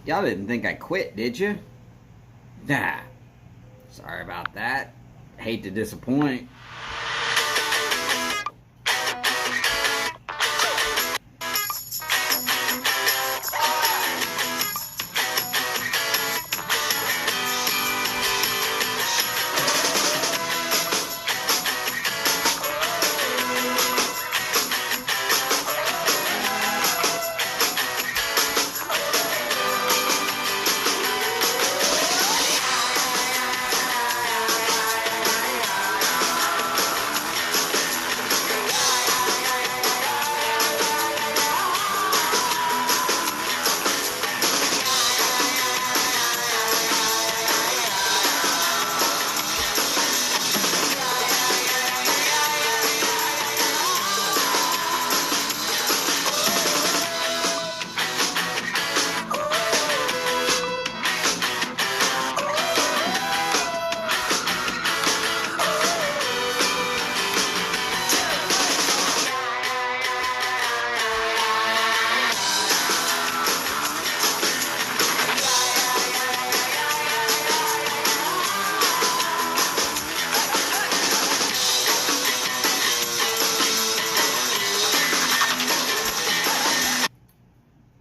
Y'all didn't think I quit, did you? Nah. Sorry about that. Hate to disappoint.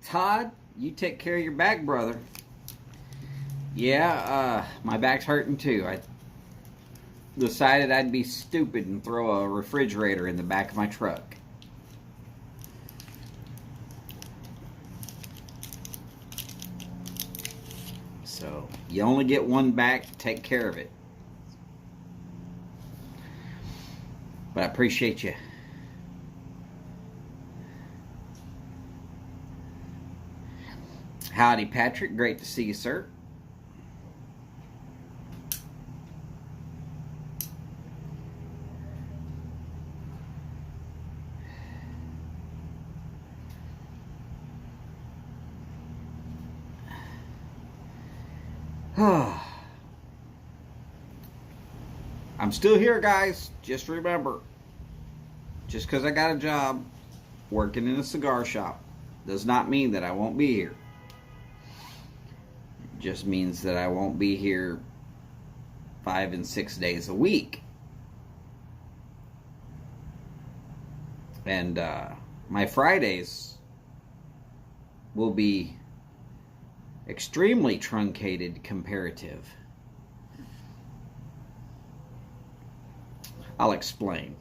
Todd, you take care of your back, brother. Yeah, my back's hurting too. I decided I'd be stupid and throw a refrigerator in the back of my truck. So, you only get one back, take care of it. But I appreciate you. Howdy, Patrick. Great to see you, sir. I'm still here, guys. Just remember, just because I got a job working in a cigar shop does not mean that I won't be here. It just means that I won't be here 5 and 6 days a week. And my Fridays will be extremely truncated comparative. I'll explain.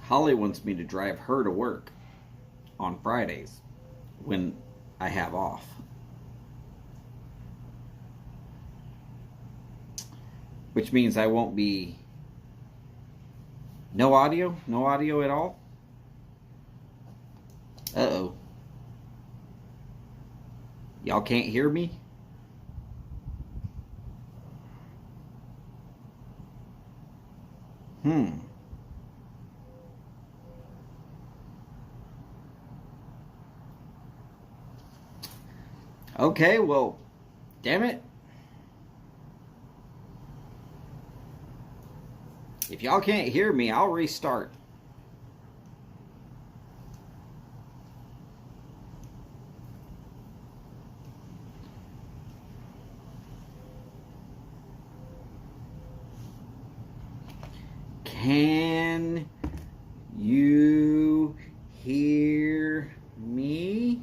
Holly wants me to drive her to work on Fridays when I have off. Which means I won't be... No audio? No audio at all? Uh-oh. Y'all can't hear me? Okay, well, damn it. If y'all can't hear me, I'll restart. Can you hear me?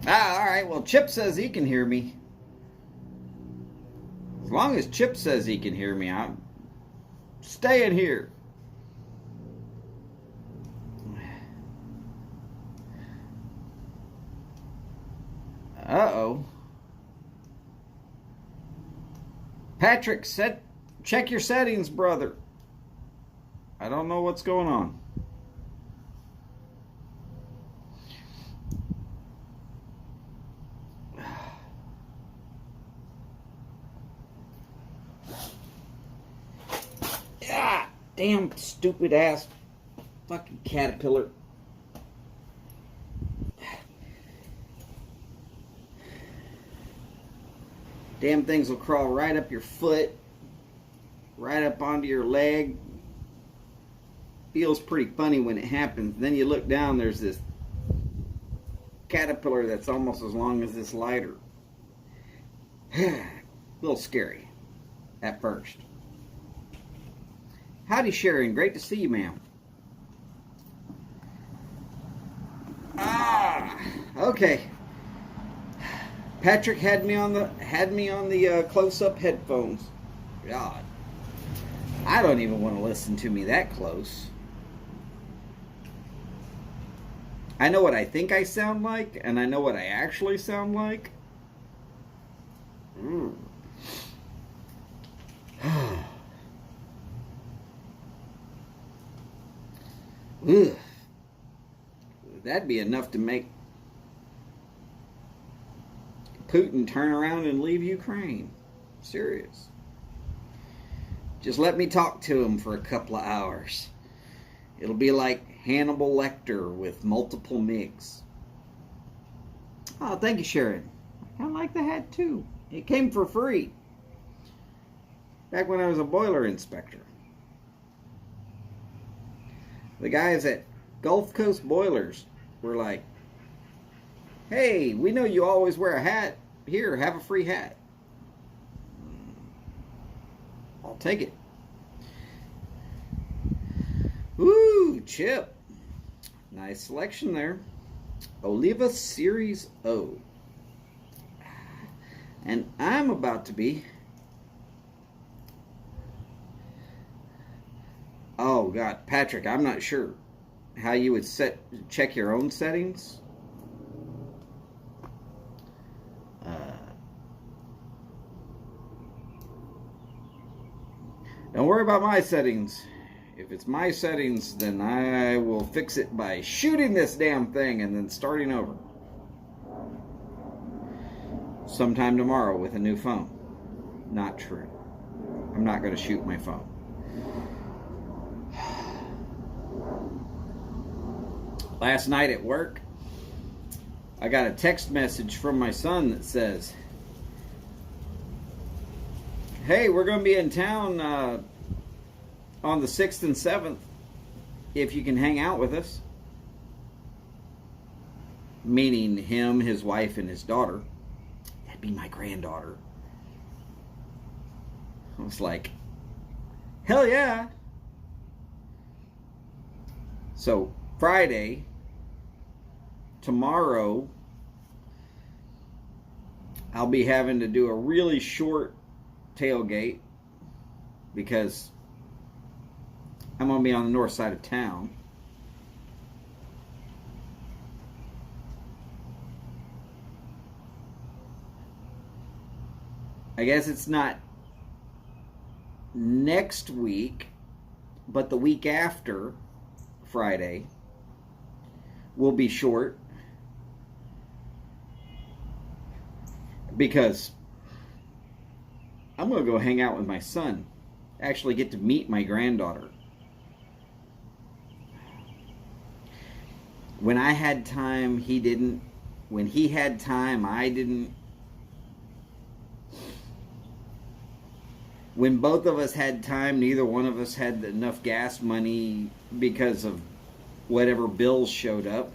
Alright, well, Chip says he can hear me. As long as Chip says he can hear me, I'm staying here. Uh-oh. Patrick, check your settings, brother. I don't know what's going on. Ah, damn stupid ass fucking caterpillar. Damn things will crawl right up your foot, right up onto your leg. Feels pretty funny when it happens. Then you look down, there's this caterpillar that's almost as long as this lighter. A little scary at first. Howdy, Sharon. Great to see you, ma'am. Okay. Patrick had me on the close-up headphones. God, I don't even want to listen to me that close. I know what I think I sound like, and I know what I actually sound like. That'd be enough to make Putin turn around and leave Ukraine. Serious. Just let me talk to him for a couple of hours. It'll be like Hannibal Lecter with multiple MiGs. Oh, thank you, Sharon. I kind of like the hat too. It came for free back when I was a boiler inspector. The guys at Gulf Coast Boilers were like, hey, we know you always wear a hat. Here, have a free hat. I'll take it. Ooh, Chip. Nice selection there. Oliva Series O. And I'm about to be... Oh, God. Patrick, I'm not sure how you would check your own settings. Don't worry about my settings. If it's my settings, then I will fix it by shooting this damn thing and then starting over. Sometime tomorrow with a new phone. Not true. I'm not going to shoot my phone. Last night at work, I got a text message from my son that says, hey, we're going to be in town on the 6th and 7th if you can hang out with us. Meaning him, his wife, and his daughter. That'd be my granddaughter. I was like, hell yeah. So Friday, tomorrow, I'll be having to do a really short tailgate because I'm going to be on the north side of town. I guess it's not next week, but the week after Friday will be short because I'm going to go hang out with my son. Actually get to meet my granddaughter. When I had time, he didn't. When he had time, I didn't. When both of us had time, neither one of us had enough gas money because of whatever bills showed up.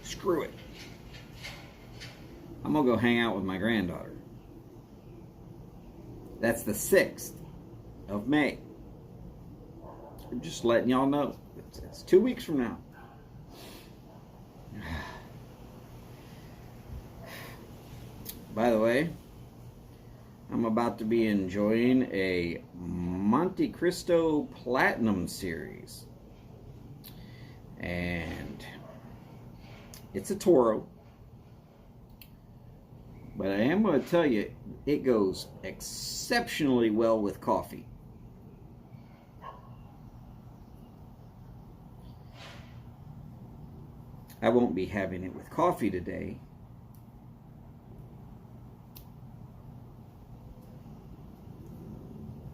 Screw it. I'm going to go hang out with my granddaughter. That's the 6th of May. I'm just letting y'all know. It's 2 weeks from now. By the way, I'm about to be enjoying a Monte Cristo Platinum series. And it's a Toro. But I am going to tell you, it goes exceptionally well with coffee. I won't be having it with coffee today.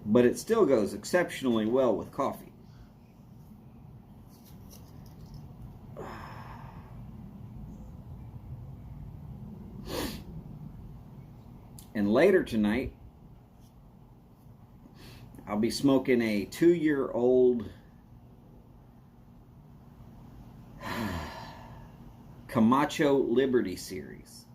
But it still goes exceptionally well with coffee. And later tonight, I'll be smoking a 2-year-old Camacho Liberty Series.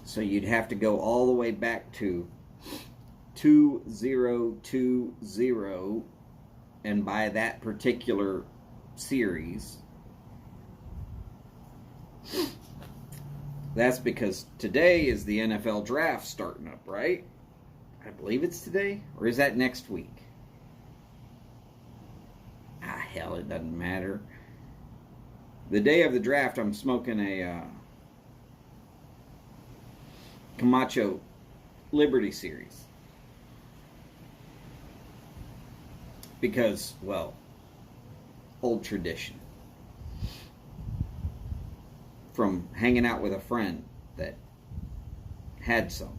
So you'd have to go all the way back to 2020 and buy that particular series. That's because today is the NFL draft starting up, right? I believe it's today. Or is that next week? Hell, it doesn't matter. The day of the draft, I'm smoking a Camacho Liberty Series. Because, well, old tradition. From hanging out with a friend that had some.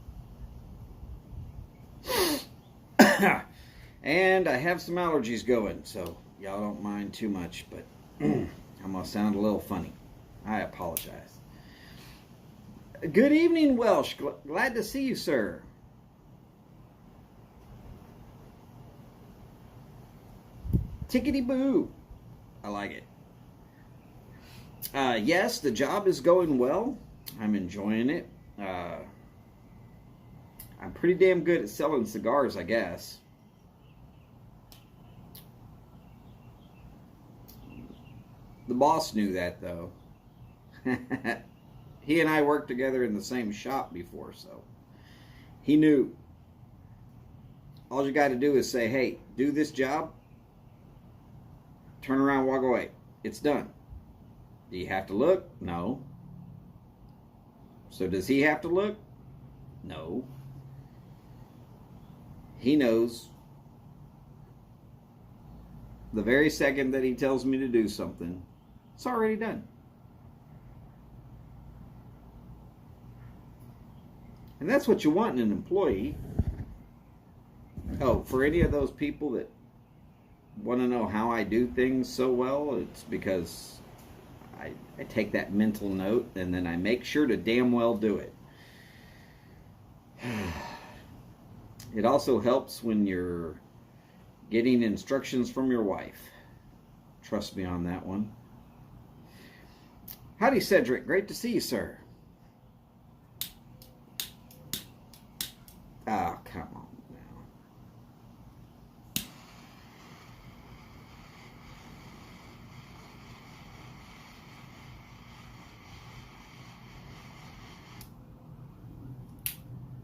And I have some allergies going, so y'all don't mind too much, but I'm going to sound a little funny. I apologize. Good evening, Welsh. Glad to see you, sir. Tickety-boo. I like it. Yes, the job is going well. I'm enjoying it. I'm pretty damn good at selling cigars, I guess. The boss knew that, though. He and I worked together in the same shop before, so he knew. All you got to do is say, hey, do this job, turn around, walk away. It's done. Do you have to look? No. So does he have to look? No. He knows the very second that he tells me to do something, it's already done. And that's what you want in an employee. Oh, for any of those people that want to know how I do things so well, it's because I take that mental note and then I make sure to damn well do it. It also helps when you're getting instructions from your wife. Trust me on that one. Howdy, Cedric. Great to see you, sir. Oh, come on now.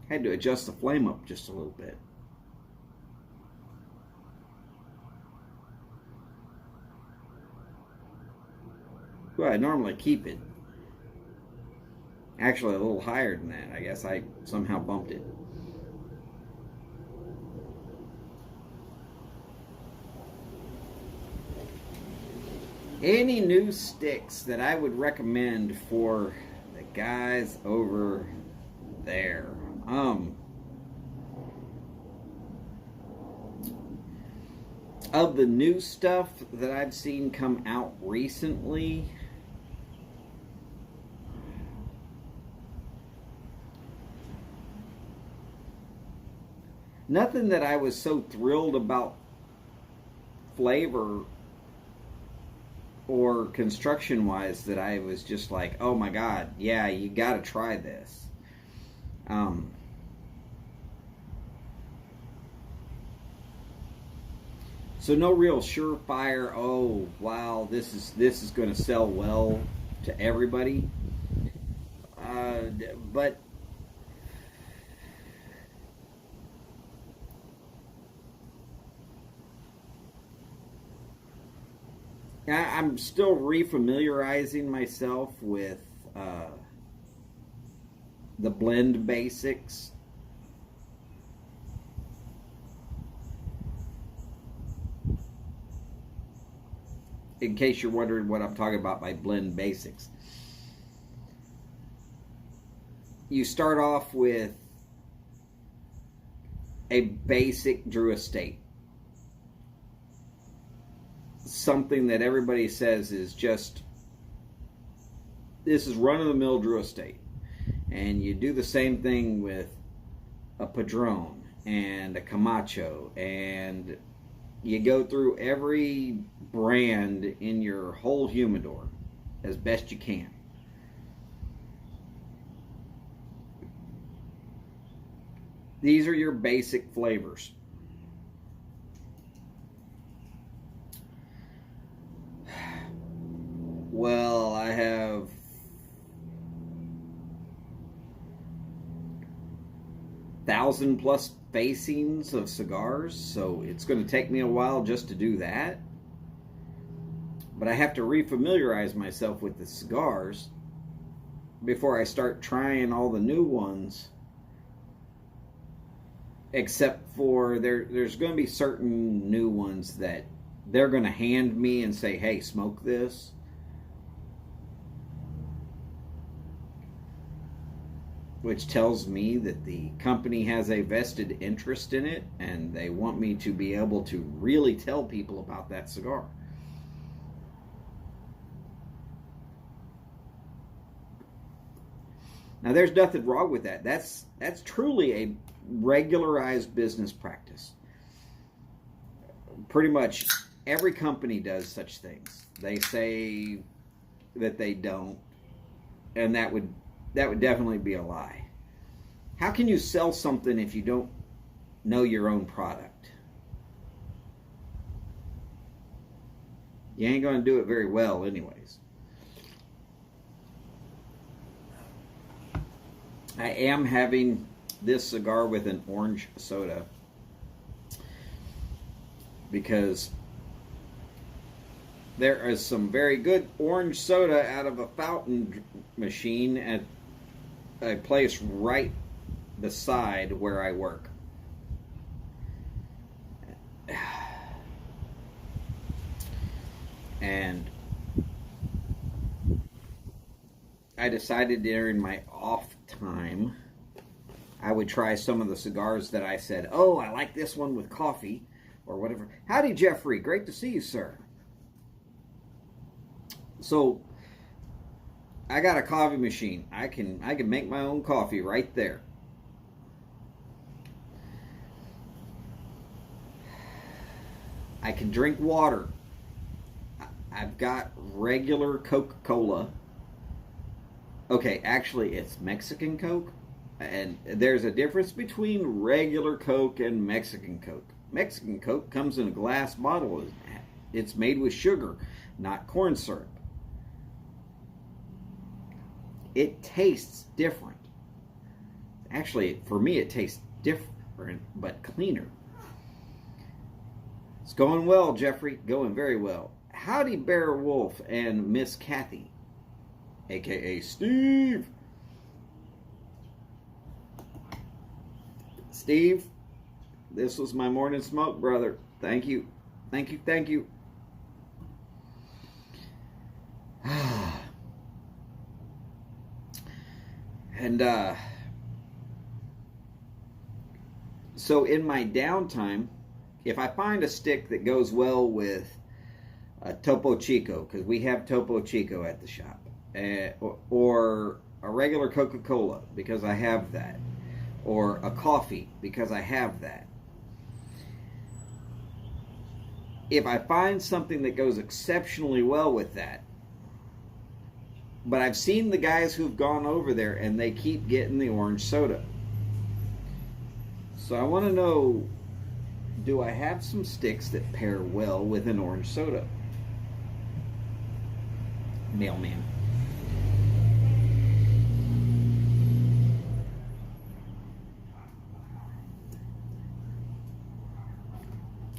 Had to adjust the flame up just a little bit. Well, I normally keep it actually a little higher than that. I guess I somehow bumped it. Any new sticks that I would recommend for the guys over there? Of the new stuff that I've seen come out recently, nothing that I was so thrilled about flavor or construction wise that I was just like, oh my god, yeah, you gotta try this. So no real surefire, oh wow, this is going to sell well to everybody. But I'm still refamiliarizing myself with the blend basics. In case you're wondering what I'm talking about by blend basics. You start off with a basic Drew Estate. something that everybody says is just, this is run-of-the-mill Drew Estate. And you do the same thing with a Padron and a Camacho, and you go through every brand in your whole humidor as best you can. These are your basic flavors. Well, I have 1,000+ facings of cigars, so it's going to take me a while just to do that. But I have to refamiliarize myself with the cigars before I start trying all the new ones. Except for there's going to be certain new ones that they're going to hand me and say, hey, smoke this. Which tells me that the company has a vested interest in it, and they want me to be able to really tell people about that cigar. Now, there's nothing wrong with that. That's truly a regularized business practice. Pretty much every company does such things. They say that they don't, and that would definitely be a lie. How can you sell something if you don't know your own product? You ain't going to do it very well anyways. I am having this cigar with an orange soda because there is some very good orange soda out of a fountain machine at a place right beside where I work. And I decided during my off time I would try some of the cigars that I said, oh, I like this one with coffee or whatever. Howdy, Jeffrey. Great to see you, sir. So I got a coffee machine. I can make my own coffee right there. I can drink water. I've got regular Coca-Cola. Okay, actually it's Mexican Coke. And there's a difference between regular Coke and Mexican Coke. Mexican Coke comes in a glass bottle. It's made with sugar, not corn syrup. It tastes different. Actually, for me, it tastes different, but cleaner. It's going well, Jeffrey. Going very well. Howdy, Bear Wolf and Miss Kathy, a.k.a. Steve. Steve, this was my morning smoke, brother. Thank you. Thank you. Thank you. And so in my downtime, if I find a stick that goes well with a Topo Chico, because we have Topo Chico at the shop, or a regular Coca-Cola, because I have that, or a coffee, because I have that. If I find something that goes exceptionally well with that, but I've seen the guys who've gone over there and they keep getting the orange soda. So I want to know, do I have some sticks that pair well with an orange soda? Mailman.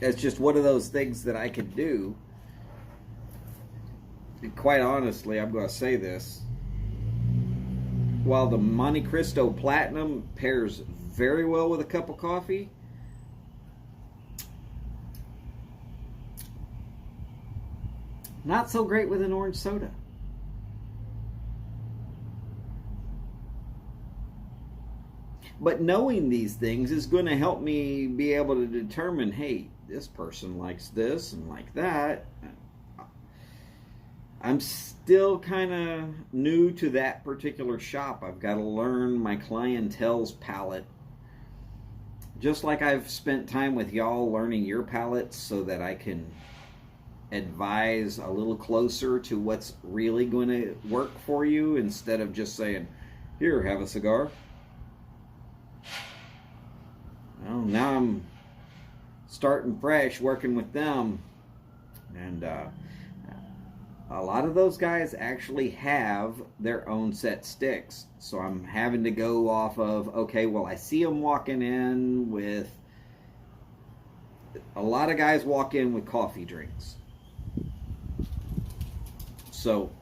It's just one of those things that I could do. And quite honestly, I'm going to say this. While the Monte Cristo Platinum pairs very well with a cup of coffee, not so great with an orange soda. But knowing these things is going to help me be able to determine, hey, this person likes this and like that. I'm still kind of new to that particular shop. I've got to learn my clientele's palate. Just like I've spent time with y'all learning your palates so that I can advise a little closer to what's really going to work for you instead of just saying, here, have a cigar. Well, now I'm starting fresh working with them. And a lot of those guys actually have their own set sticks. So I'm having to go off of, okay, well, I see them walking in with, a lot of guys walk in with coffee drinks. So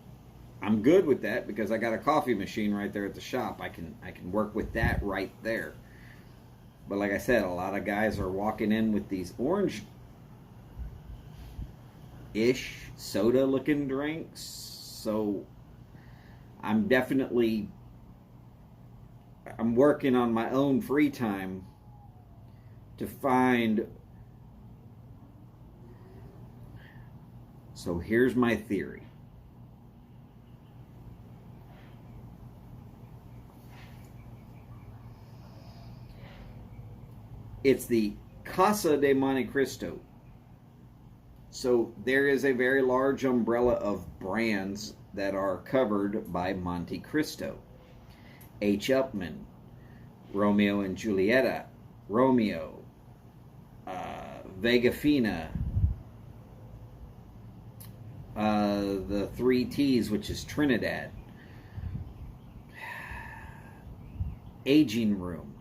I'm good with that because I got a coffee machine right there at the shop. I can work with that right there. But like I said, a lot of guys are walking in with these orange-ish soda-looking drinks. So I'm working on my own free time to find. So here's my theory. It's the Casa de Monte Cristo. So there is a very large umbrella of brands that are covered by Monte Cristo. H. Upmann, Romeo and Julieta, Romeo, Vega Fina, the 3 T's, which is Trinidad, Aging Room.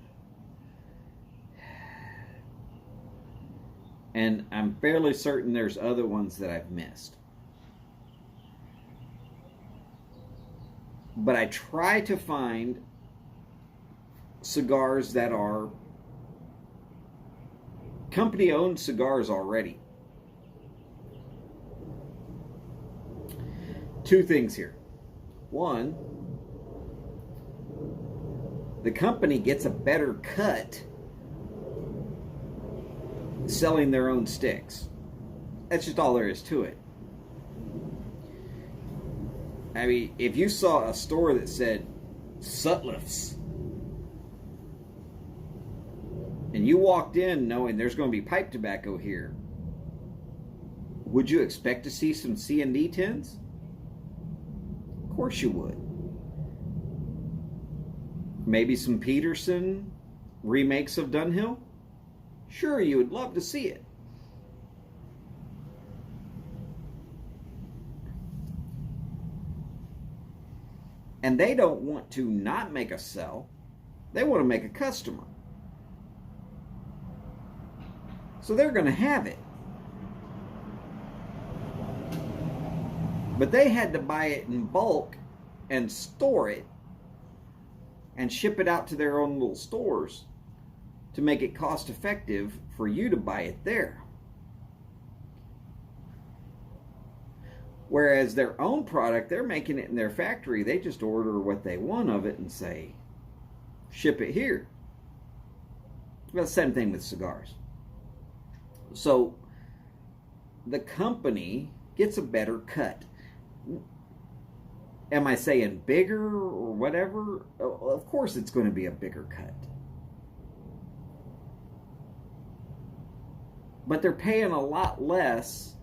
And I'm fairly certain there's other ones that I've missed. But I try to find cigars that are company-owned cigars already. 2 things here. One, the company gets a better cut selling their own sticks. That's just all there is to it. I mean, if you saw a store that said Sutliff's and you walked in knowing there's going to be pipe tobacco here, would you expect to see some C&D tins? Of course you would. Maybe some Peterson remakes of Dunhill? Sure, you would love to see it. And they don't want to not make a sell. They want to make a customer. So they're going to have it. But they had to buy it in bulk and store it and ship it out to their own little stores to make it cost effective for you to buy it there. Whereas their own product, they're making it in their factory. They just order what they want of it and say, ship it here. Well, the same thing with cigars. So the company gets a better cut. Am I saying bigger or whatever? Of course it's going to be a bigger cut. But they're paying a lot less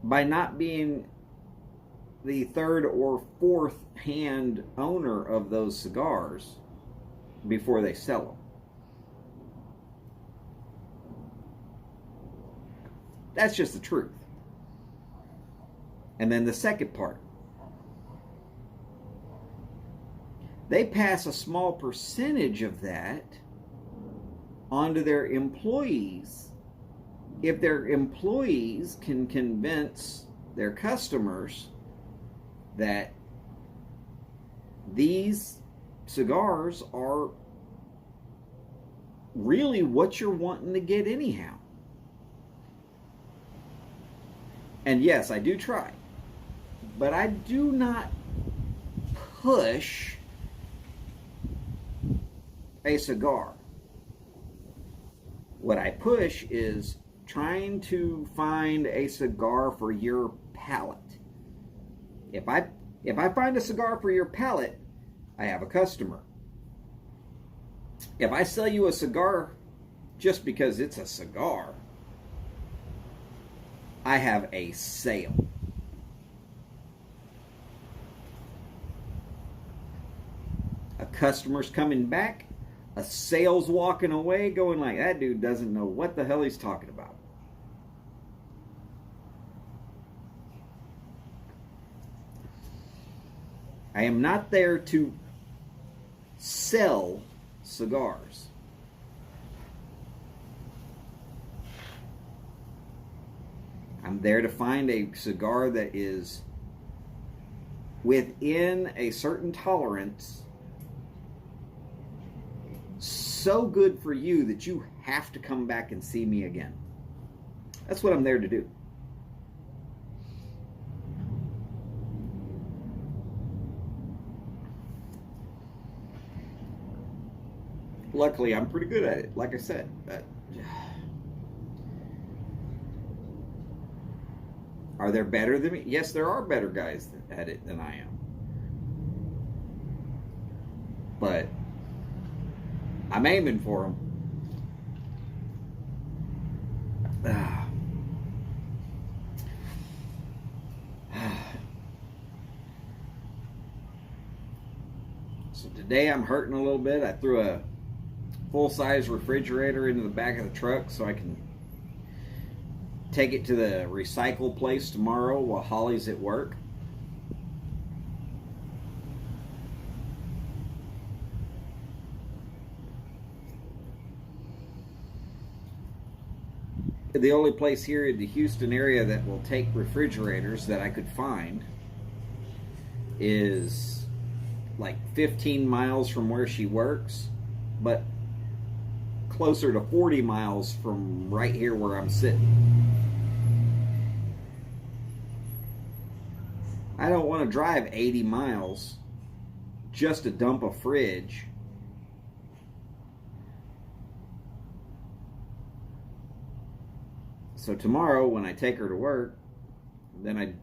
by not being the 3rd or 4th hand owner of those cigars before they sell them. That's just the truth. And then the second part. They pass a small percentage of that onto their employees. If their employees can convince their customers that these cigars are really what you're wanting to get anyhow. And yes, I do try. But I do not push a cigar. What I push is trying to find a cigar for your palate. If I find a cigar for your palate, I have a customer. If I sell you a cigar just because it's a cigar, I have a sale. A customer's coming back, a sale's walking away going like, that dude doesn't know what the hell he's talking about. I am not there to sell cigars. I'm there to find a cigar that is within a certain tolerance, so good for you that you have to come back and see me again. That's what I'm there to do. Luckily, I'm pretty good at it, like I said. Are there better than me? Yes, there are better guys at it than I am. But I'm aiming for them. So today I'm hurting a little bit. I threw a full-size refrigerator into the back of the truck so I can take it to the recycle place tomorrow while Holly's at work. The only place here in the Houston area that will take refrigerators that I could find is like 15 miles from where she works, but closer to 40 miles from right here where I'm sitting. I don't want to drive 80 miles just to dump a fridge. So tomorrow when I take her to work, then I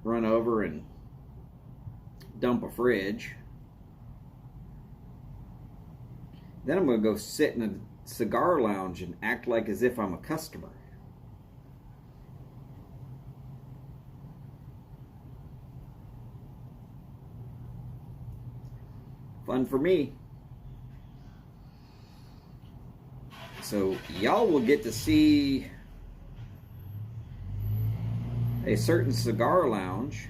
run over and dump a fridge. Then I'm going to go sit in a cigar lounge and act like as if I'm a customer. Fun for me. So y'all will get to see a certain cigar lounge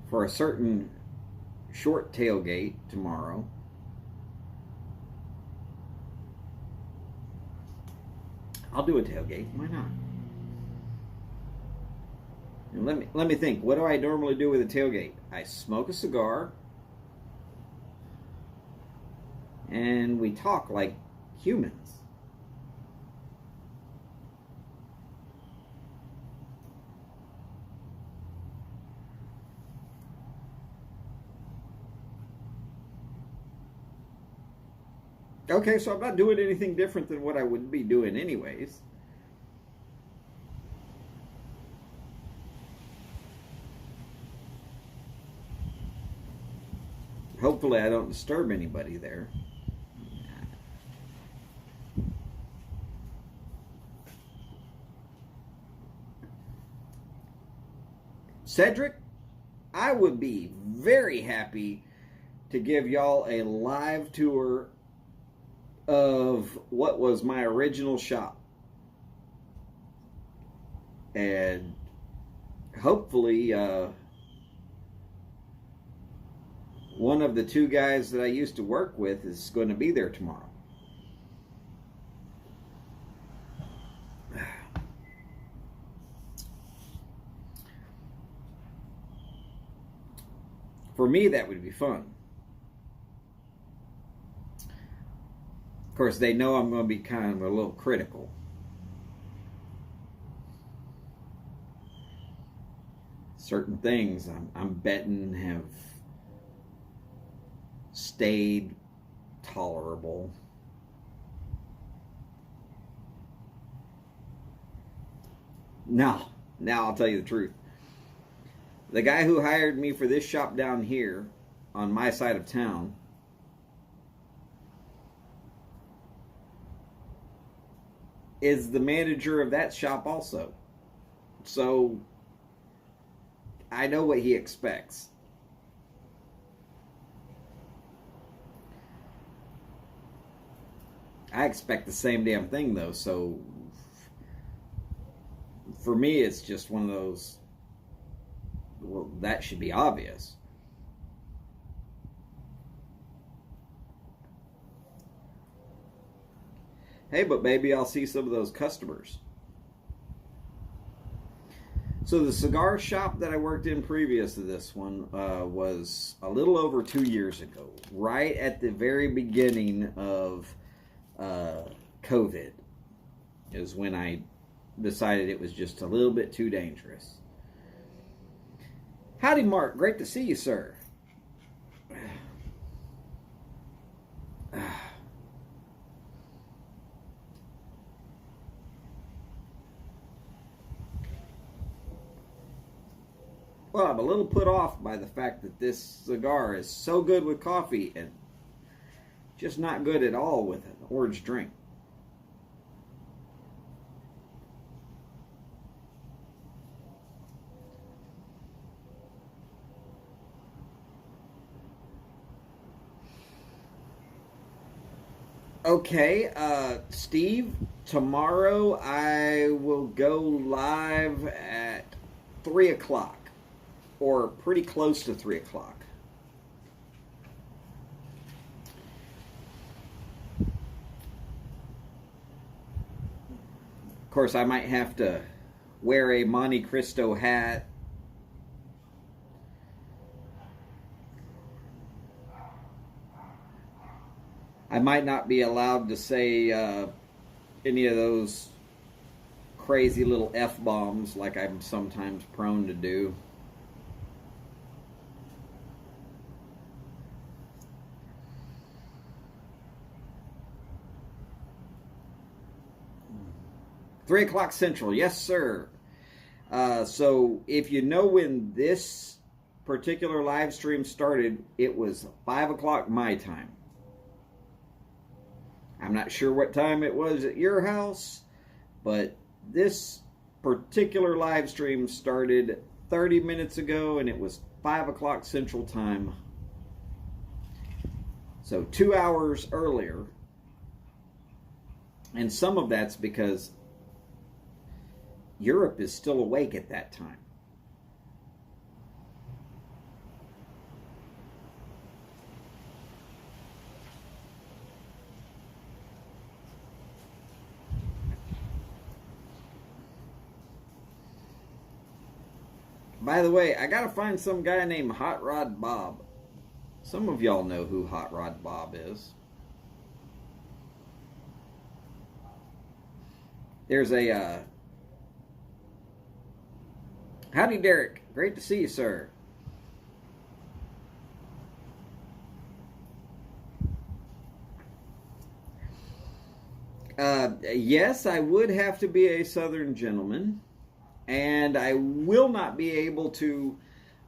for a certain short tailgate tomorrow. I'll do a tailgate. Why not? And let me think. What do I normally do with a tailgate? I smoke a cigar, and we talk like humans. Okay, so I'm not doing anything different than what I would be doing anyways. Hopefully I don't disturb anybody there. Cedric, I would be very happy to give y'all a live tour of what was my original shop. And hopefully one of the two guys that I used to work with is going to be there tomorrow. For me, that would be fun. Of course, they know I'm going to be kind of a little critical. Certain things I'm betting have stayed tolerable. Now I'll tell you the truth. The guy who hired me for this shop down here on my side of town is the manager of that shop also. So I know what he expects. I expect the same damn thing though, so for me it's just one of those, well, that should be obvious. Hey, but maybe I'll see some of those customers. So the cigar shop that I worked in previous to this one was a little over 2 years ago, right at the very beginning of COVID is when I decided it was just a little bit too dangerous. Howdy, Mark. Great to see you, sir. Well, I'm a little put off by the fact that this cigar is so good with coffee and just not good at all with an orange drink. Okay, Steve, tomorrow I will go live at 3 o'clock, or pretty close to 3 o'clock. Of course, I might have to wear a Monte Cristo hat. I might not be allowed to say any of those crazy little F-bombs like I'm sometimes prone to do. Three o'clock Central, yes, sir. So if you know when this particular live stream started, it was 5 o'clock my time. I'm not sure what time it was at your house, but this particular live stream started 30 minutes ago, and it was 5 o'clock Central Time. So 2 hours earlier. And some of that's because Europe is still awake at that time. By the way, I gotta find some guy named Hot Rod Bob. Some of y'all know who Hot Rod Bob is. There's a howdy, Derek. Great to see you, sir. Yes, I would have to be a Southern gentleman. And I will not be able to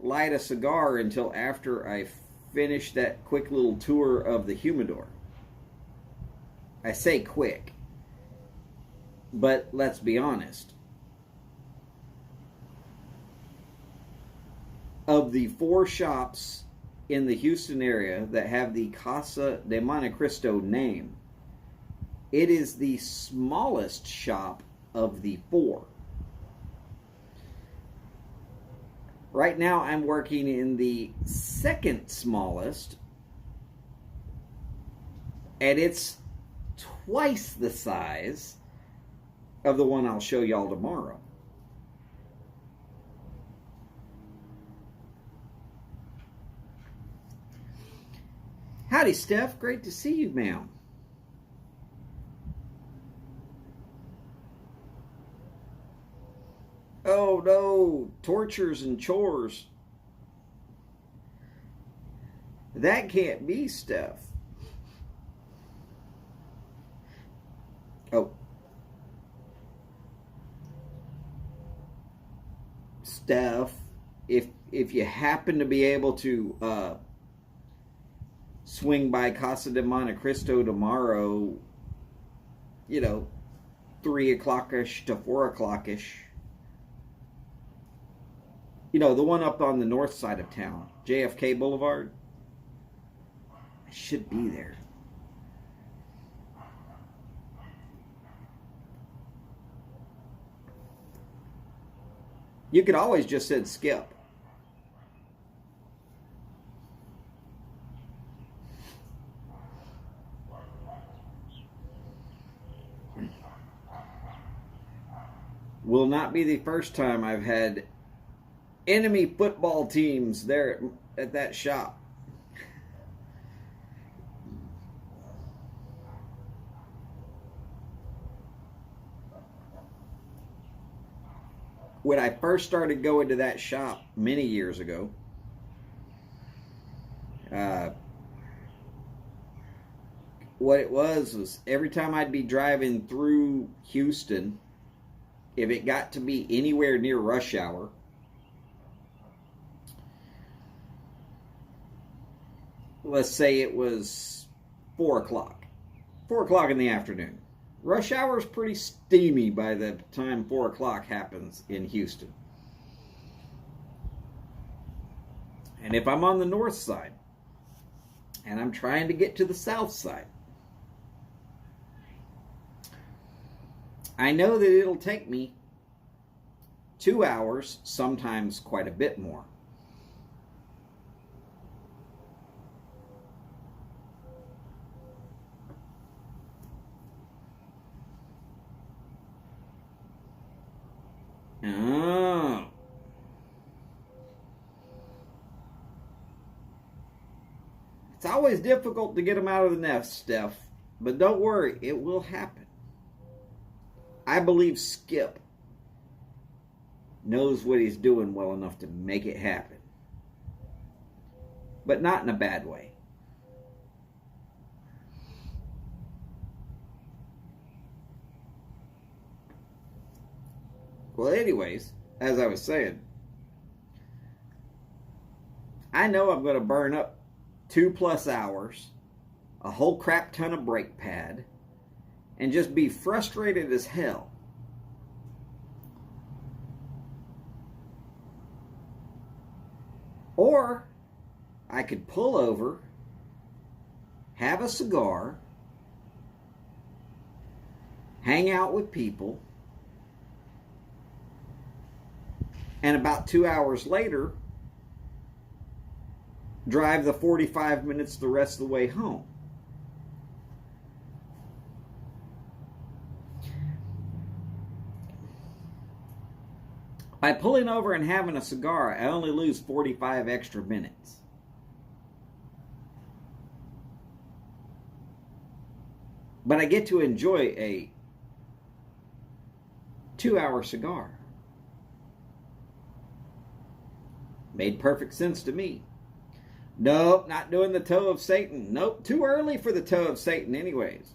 light a cigar until after I finish that quick little tour of the humidor. I say quick, but let's be honest. Of the 4 shops in the Houston area that have the Casa de Monte Cristo name, it is the smallest shop of the 4. Right now I'm working in the second smallest, and it's twice the size of the one I'll show y'all tomorrow. Howdy, Steph. Great to see you, ma'am. Oh no, tortures and chores. That can't be, Steph. Oh. Steph, if you happen to be able to swing by Casa de Monte Cristo tomorrow, 3 o'clock-ish to 4 o'clock-ish. The one up on the north side of town, JFK Boulevard. I should be there. You could always just said skip. Will not be the first time I've had enemy football teams there at that shop. When I first started going to that shop many years ago, what it was every time I'd be driving through Houston, if it got to be anywhere near rush hour, let's say it was 4 o'clock. 4 o'clock in the afternoon. Rush hour is pretty steamy by the time 4 o'clock happens in Houston. And if I'm on the north side and I'm trying to get to the south side, I know that it'll take me 2 hours, sometimes quite a bit more. Oh. It's always difficult to get them out of the nest, Steph, but don't worry, it will happen. I believe Skip knows what he's doing well enough to make it happen, but not in a bad way. Well, anyways, as I was saying, I know I'm going to burn up 2+ hours, a whole crap ton of brake pad, and just be frustrated as hell. Or I could pull over, have a cigar, hang out with people, and about 2 hours later, drive the 45 minutes the rest of the way home. By pulling over and having a cigar, I only lose 45 extra minutes. But I get to enjoy a 2-hour cigar. Made perfect sense to me. Nope, not doing the toe of Satan. Nope, too early for the toe of Satan anyways.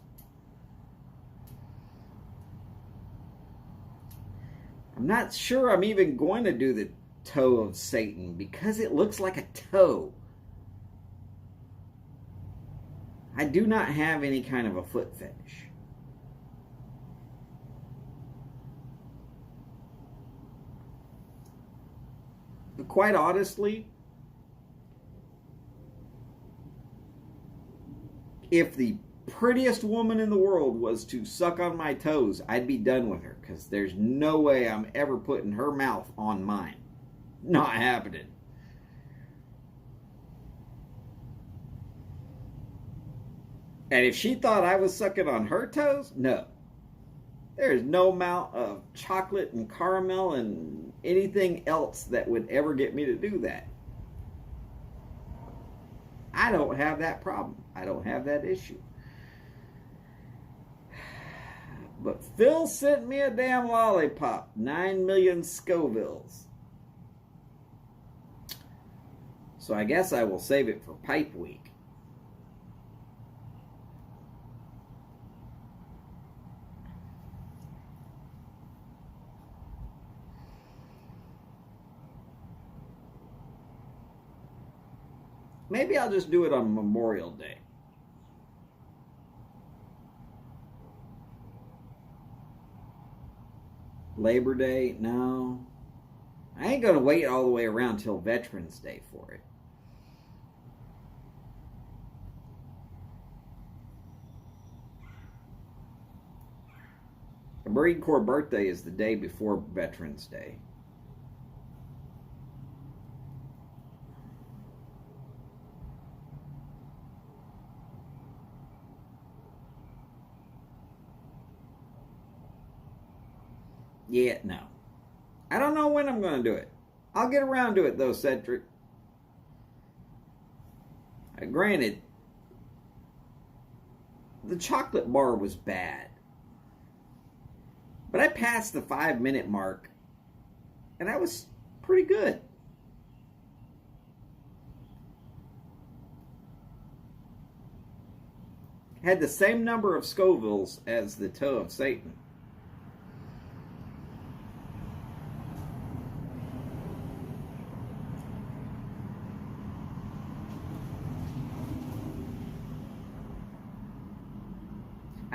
I'm not sure I'm even going to do the toe of Satan because it looks like a toe. I do not have any kind of a foot fetish. But quite honestly, if the prettiest woman in the world was to suck on my toes, I'd be done with her, because there's no way I'm ever putting her mouth on mine. Not happening. And if she thought I was sucking on her toes, no. There's no amount of chocolate and caramel and anything else that would ever get me to do that. I don't have that problem. I don't have that issue. But Phil sent me a damn lollipop. 9 million Scovilles. So I guess I will save it for Pipe Week. Maybe I'll just do it on Memorial Day. Labor Day? No. I ain't going to wait all the way around till Veterans Day for it. The Marine Corps birthday is the day before Veterans Day. Yeah, no. I don't know when I'm going to do it. I'll get around to it, though, Cedric. Granted, the chocolate bar was bad. But I passed the 5-minute mark, and I was pretty good. Had the same number of Scovilles as the toe of Satan.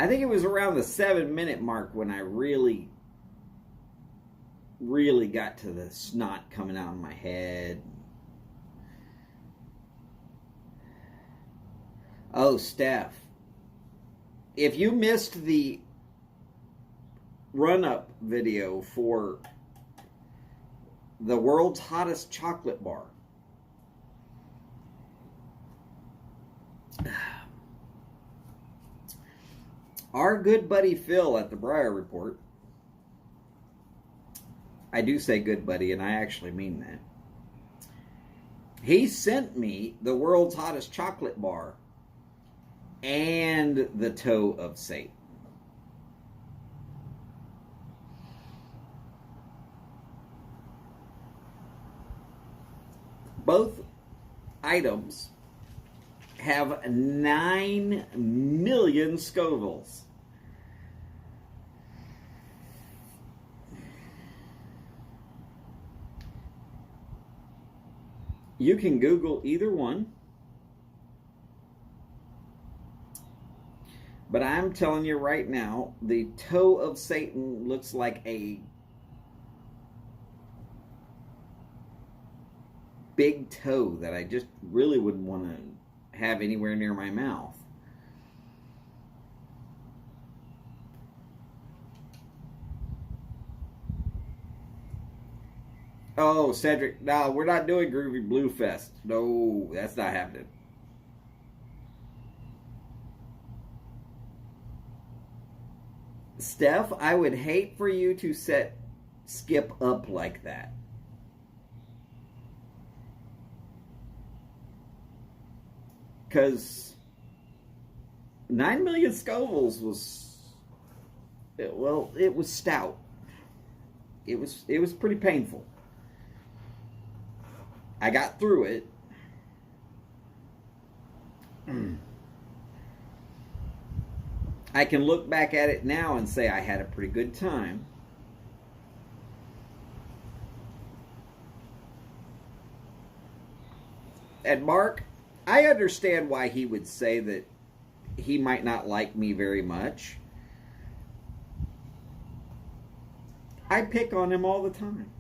I think it was around the 7-minute mark when I really got to the snot coming out of my head. Oh, Steph. If you missed the run-up video for the world's hottest chocolate bar, our good buddy Phil at the Briar Report, I do say good buddy, and I actually mean that, he sent me the world's hottest chocolate bar and the toe of Satan. Both items have 9 million Scovilles. You can Google either one, but I'm telling you right now, the toe of Satan looks like a big toe that I just really wouldn't want to have anywhere near my mouth. Oh, Cedric, no, we're not doing Groovy Blue Fest. No, that's not happening. Steph, I would hate for you to set Skip up like that. Because 9 million Scovilles was, well, it was stout. It was pretty painful. I got through it. I can look back at it now and say I had a pretty good time. And Mark, I understand why he would say that he might not like me very much. I pick on him all the time.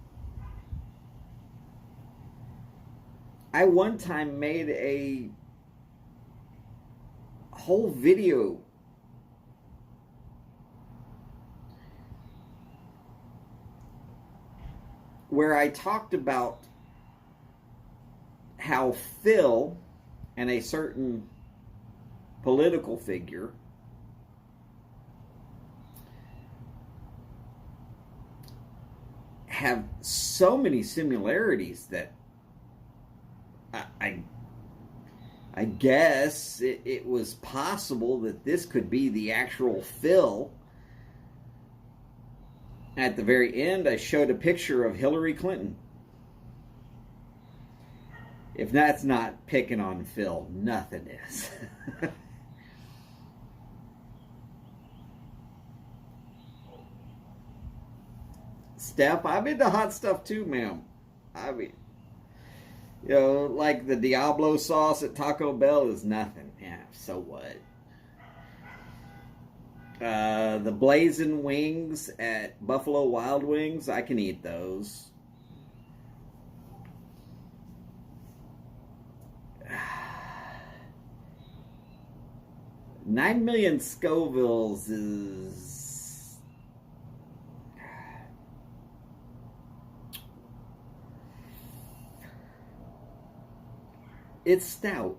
I one time made a whole video where I talked about how Phil and a certain political figure have so many similarities that I guess it was possible that this could be the actual Phil. At the very end, I showed a picture of Hillary Clinton. If that's not picking on Phil, nothing is. Steph, I'm into hot stuff too, ma'am. I mean, You know, like the Diablo sauce at Taco Bell is nothing. Yeah, so what? The blazing wings at Buffalo Wild Wings, I can eat those. 9 million Scovilles is... It's stout.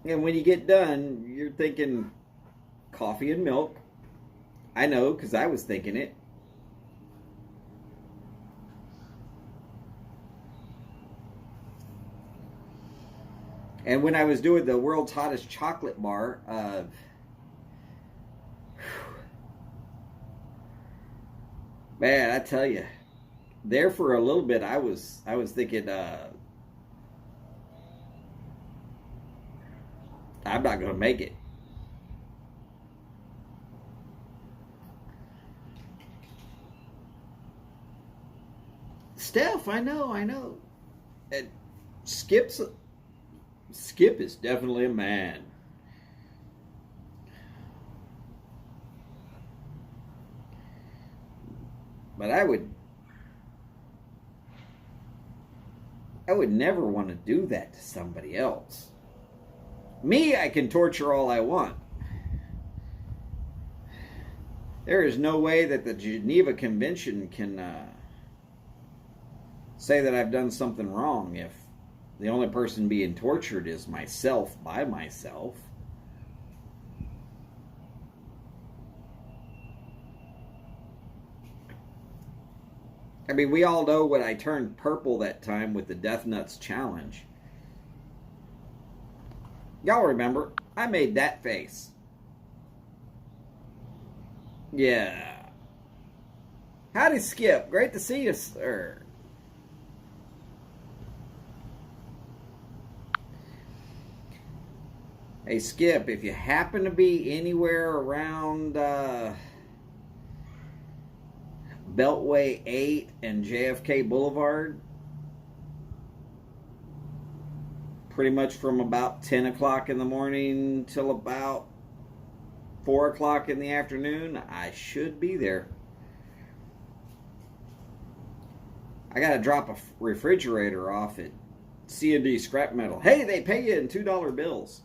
And when you get done, you're thinking coffee and milk. I know, because I was thinking it. And when I was doing the world's hottest chocolate bar, man, I tell you, there for a little bit, I was thinking, I'm not going to make it. Steph, I know. And Skip is definitely a man. But I would never want to do that to somebody else. Me, I can torture all I want. There is no way that the Geneva Convention can say that I've done something wrong if the only person being tortured is myself by myself. I mean, we all know when I turned purple that time with the Death Nuts Challenge. Y'all remember, I made that face. Yeah. Howdy, Skip. Great to see you, sir. Hey, Skip, if you happen to be anywhere around Beltway 8 and JFK Boulevard, pretty much from about 10 o'clock in the morning till about 4 o'clock in the afternoon, I should be there. I got to drop a refrigerator off at C&D Scrap Metal. Hey, they pay you in $2 bills.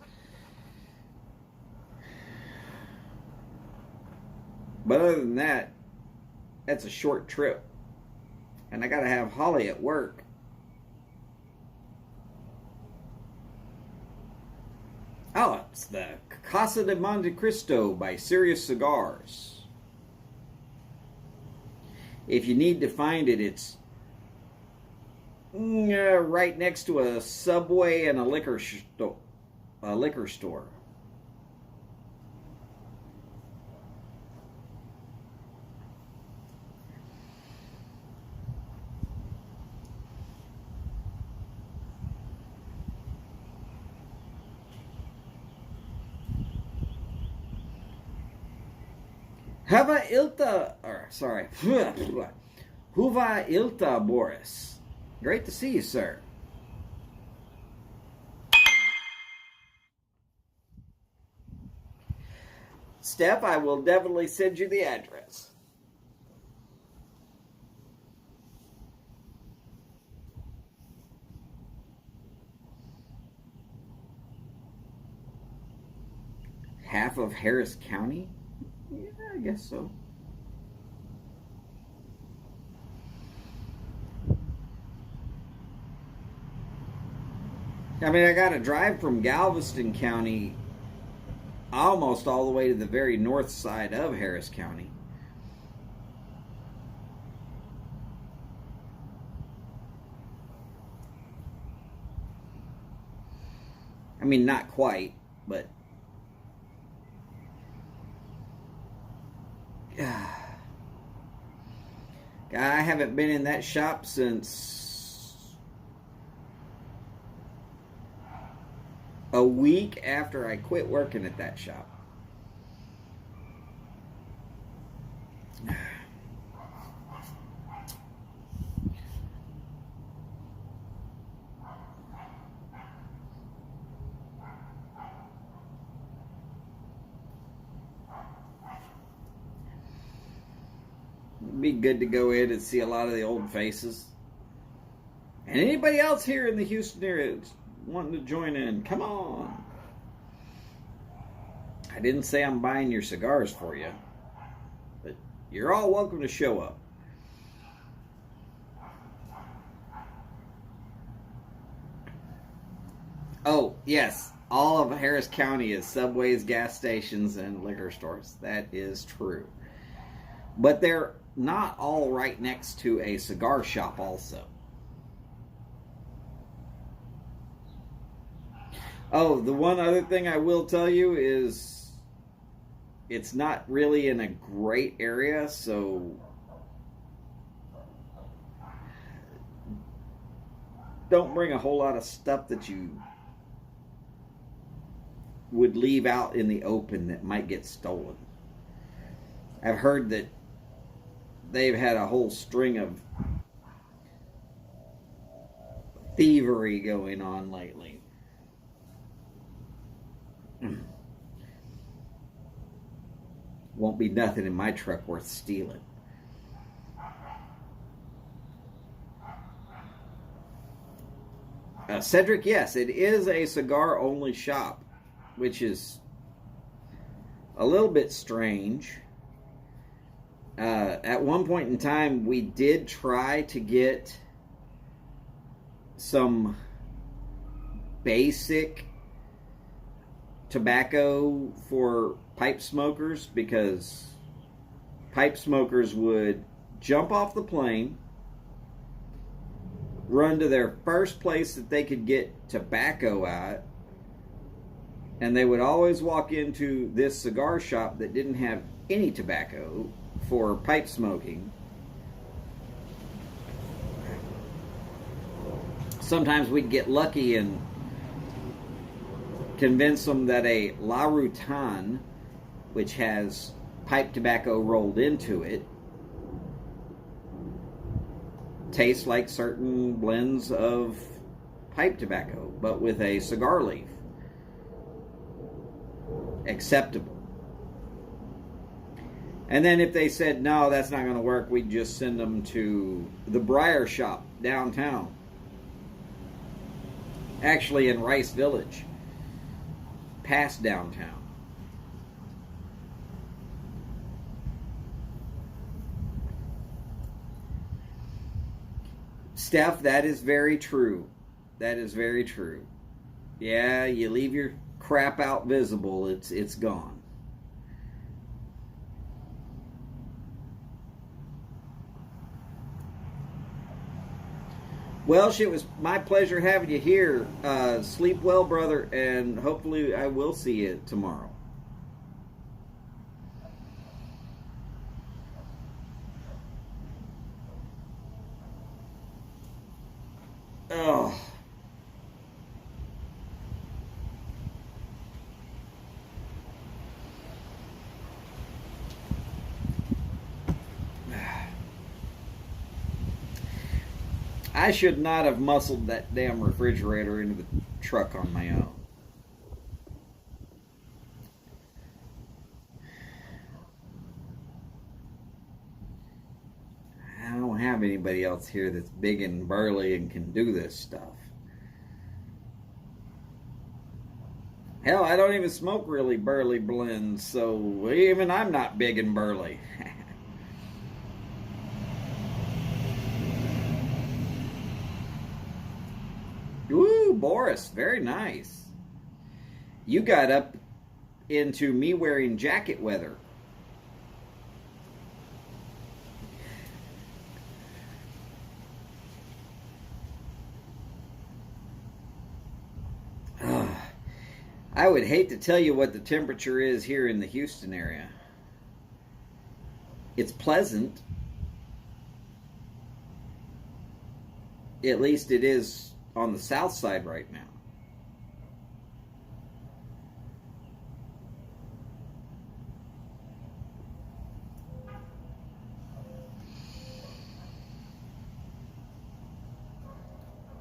But other than that, that's a short trip. And I got to have Holly at work. Oh, it's the Casa de Monte Cristo by Serious Cigars. If you need to find it, it's right next to a Subway and a liquor store. Huva Ilta, Boris. Great to see you, sir. Steph, I will definitely send you the address. Half of Harris County? Yeah, I guess so. I mean, I got to drive from Galveston County almost all the way to the very north side of Harris County. I mean, not quite, but I haven't been in that shop since a week after I quit working at that shop. be good to go in and see a lot of the old faces. And anybody else here in the Houston area that's wanting to join in, come on. I didn't say I'm buying your cigars for you, but you're all welcome to show up. Oh, yes. All of Harris County is Subways, gas stations, and liquor stores. That is true. But they're not all right next to a cigar shop also. Oh, the one other thing I will tell you is it's not really in a great area, so don't bring a whole lot of stuff that you would leave out in the open that might get stolen. I've heard that they've had a whole string of thievery going on lately. Won't be nothing in my truck worth stealing. Cedric, yes, it is a cigar-only shop, which is a little bit strange. At one point in time, we did try to get some basic tobacco for pipe smokers, because pipe smokers would jump off the plane, run to their first place that they could get tobacco at, and they would always walk into this cigar shop that didn't have any tobacco for pipe smoking. Sometimes we'd get lucky and convince them that a La Routan, which has pipe tobacco rolled into it, tastes like certain blends of pipe tobacco, but with a cigar leaf. Acceptable. And then if they said, no, that's not going to work, we'd just send them to the Briar Shop downtown. Actually in Rice Village. Past downtown. Steph, that is very true. That is very true. Yeah, you leave your crap out visible, it's gone. Well, it was my pleasure having you here. Sleep well, brother, and hopefully I will see you tomorrow. Oh. I should not have muscled that damn refrigerator into the truck on my own. I don't have anybody else here that's big and burly and can do this stuff. Hell, I don't even smoke really burly blends, so even I'm not big and burly. Ooh, Boris, very nice. You got up into me wearing jacket weather. I would hate to tell you what the temperature is here in the Houston area. It's pleasant. At least it is on the south side right now.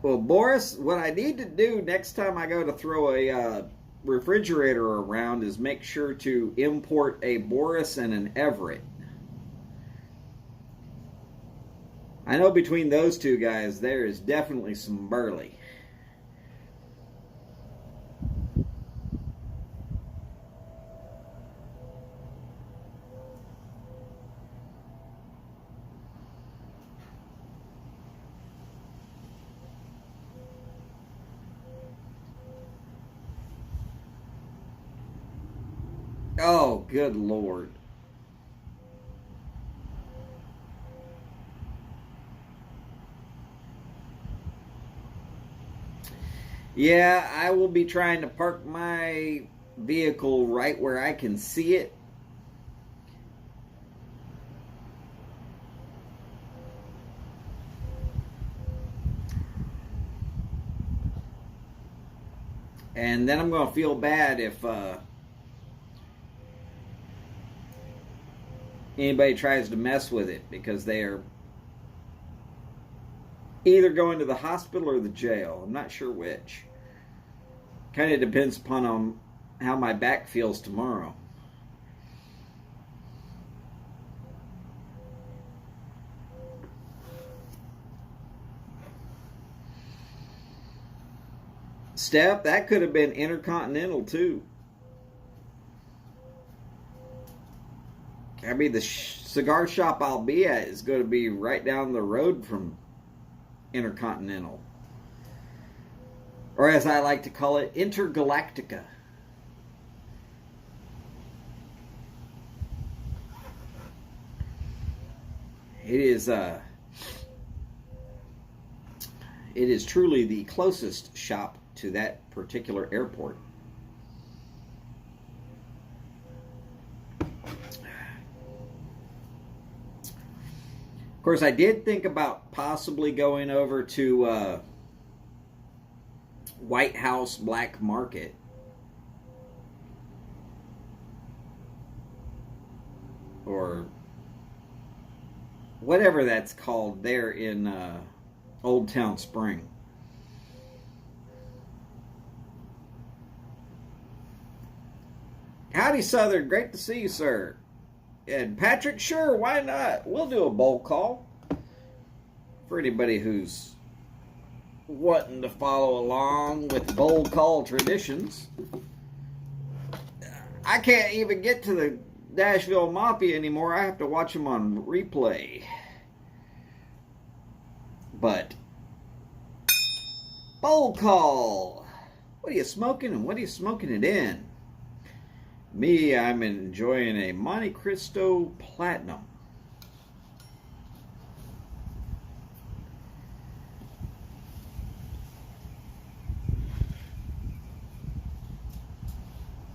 Well, Boris, what I need to do next time I go to throw a refrigerator around is make sure to import a Boris and an Everett. I know between those two guys, there is definitely some burly. Oh, good Lord. Yeah, I will be trying to park my vehicle right where I can see it. And then I'm going to feel bad if anybody tries to mess with it, because they are either going to the hospital or the jail. I'm not sure which. Kind of depends upon how my back feels tomorrow. Steph, that could have been Intercontinental too. I mean, the cigar shop I'll be at is going to be right down the road from Intercontinental. Or as I like to call it, Intergalactica. It is truly the closest shop to that particular airport. Of course, I did think about possibly going over to White House Black Market. Or whatever that's called there in Old Town Spring. Howdy, Southern. Great to see you, sir. And Patrick, sure, why not? We'll do a bowl call for anybody who's wanting to follow along with bowl call traditions. I can't even get to the Nashville Mafia anymore. I have to watch them on replay. But bowl call. What are you smoking, and what are you smoking it in? Me, I'm enjoying a Monte Cristo Platinum.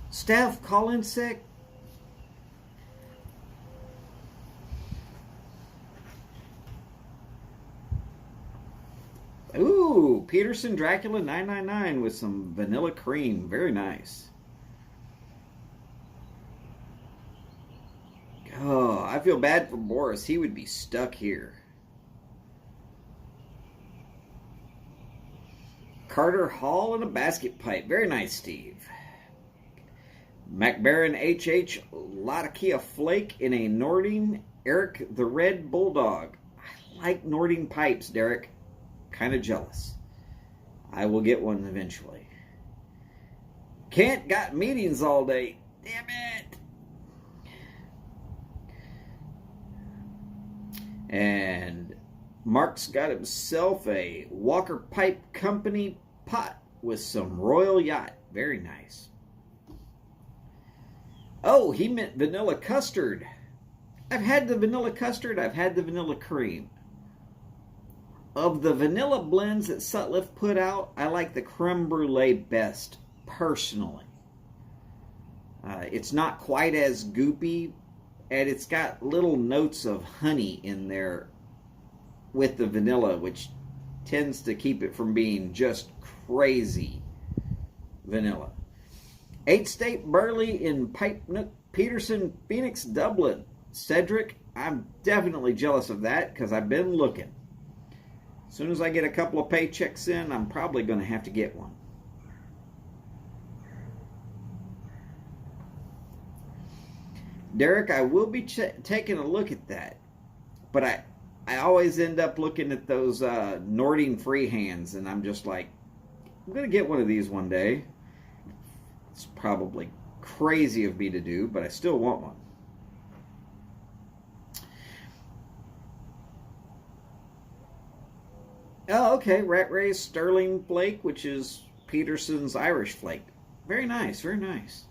Steph, call in sick. Ooh, Peterson Dracula 999 with some vanilla cream. Very nice. Oh, I feel bad for Boris. He would be stuck here. Carter Hall and a basket pipe. Very nice, Steve. MacBaron HH Latakia Flake in a Nording. Eric the Red Bulldog. I like Nording pipes, Derek. Kind of jealous. I will get one eventually. Kent got meetings all day. Damn it. And Mark's got himself a Walker Pipe Company pot with some Royal Yacht. Very nice. Oh, he meant vanilla custard. I've had the vanilla custard. I've had the vanilla cream. Of the vanilla blends that Sutliff put out, I like the creme brulee best, personally. It's not quite as goopy, and it's got little notes of honey in there with the vanilla, which tends to keep it from being just crazy vanilla. 8-State Burley in Pipe Nook, Peterson, Phoenix, Dublin. Cedric, I'm definitely jealous of that because I've been looking. As soon as I get a couple of paychecks in, I'm probably going to have to get one. Derek, I will be taking a look at that. But I always end up looking at those Nording freehands, and I'm just like, I'm going to get one of these one day. It's probably crazy of me to do, but I still want one. Oh, okay. Rat Race Sterling Flake, which is Peterson's Irish Flake. Very nice, very nice.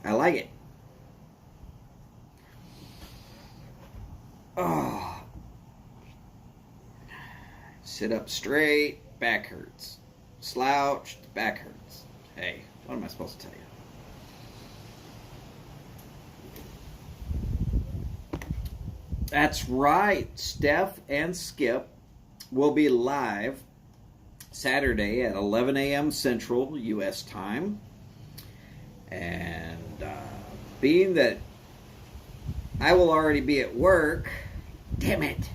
I like it. Oh. Sit up straight, back hurts. Slouched, back hurts. Hey, what am I supposed to tell you? That's right. Steph and Skip will be live Saturday at 11 a.m. Central U.S. time. And being that I will already be at work, damn it.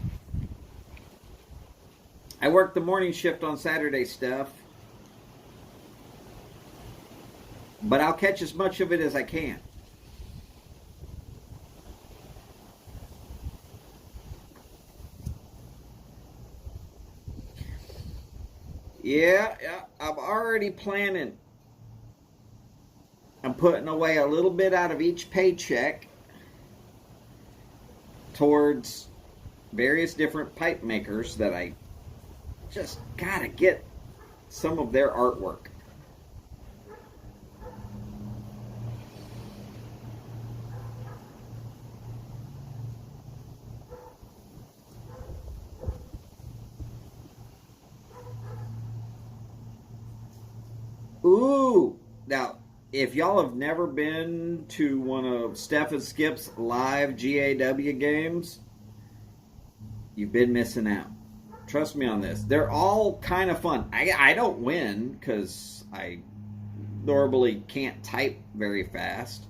I work the morning shift on Saturday, Steph. But I'll catch as much of it as I can. Yeah, I'm already planning. I'm putting away a little bit out of each paycheck towards various different pipe makers that I just gotta get some of their artwork. Ooh! Now, if y'all have never been to one of Steph and Skip's live GAW games, you've been missing out. Trust me on this. They're all kind of fun. I don't win because I normally can't type very fast.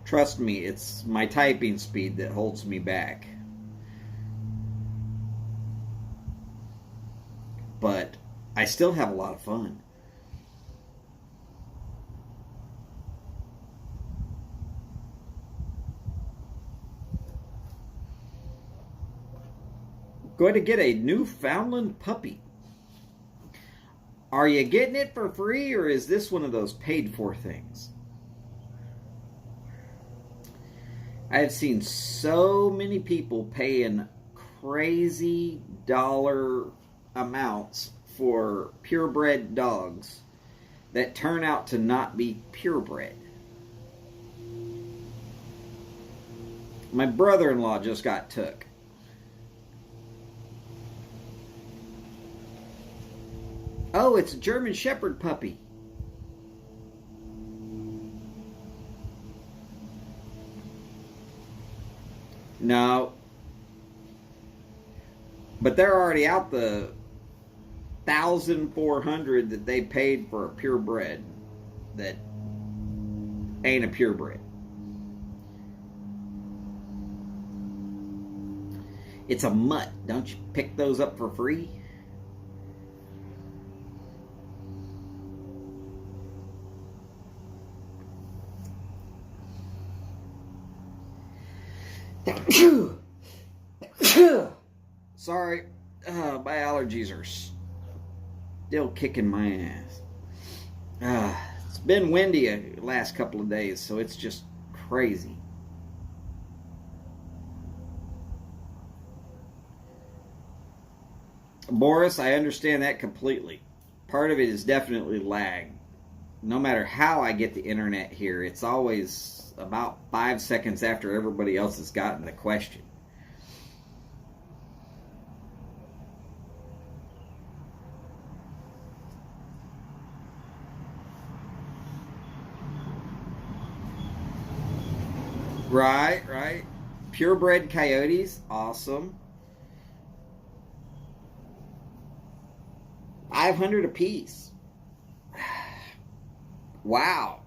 Trust me, it's my typing speed that holds me back. But I still have a lot of fun. Going to get a Newfoundland puppy. Are you getting it for free, or is this one of those paid for things? I have seen so many people paying crazy dollar amounts for purebred dogs that turn out to not be purebred. My brother-in-law just got took. Oh, it's a German Shepherd puppy. No. But they're already out the $1,400 that they paid for a purebred that ain't a purebred. It's a mutt. Don't you pick those up for free? Sorry, my allergies are still kicking my ass. It's been windy the last couple of days, so it's just crazy. Boris, I understand that completely. Part of it is definitely lag. No matter how I get the internet here, it's always about 5 seconds after everybody else has gotten the question. Right. Purebred coyotes, awesome. 500 apiece. Wow.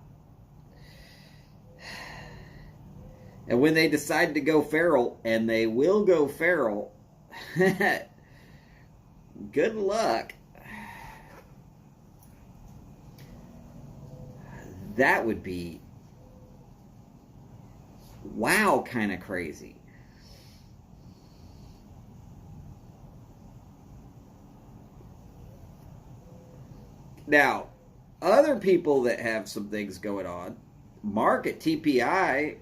And when they decide to go feral, and they will go feral, good luck. That would be wow kind of crazy. Now, other people that have some things going on, Mark at TPI,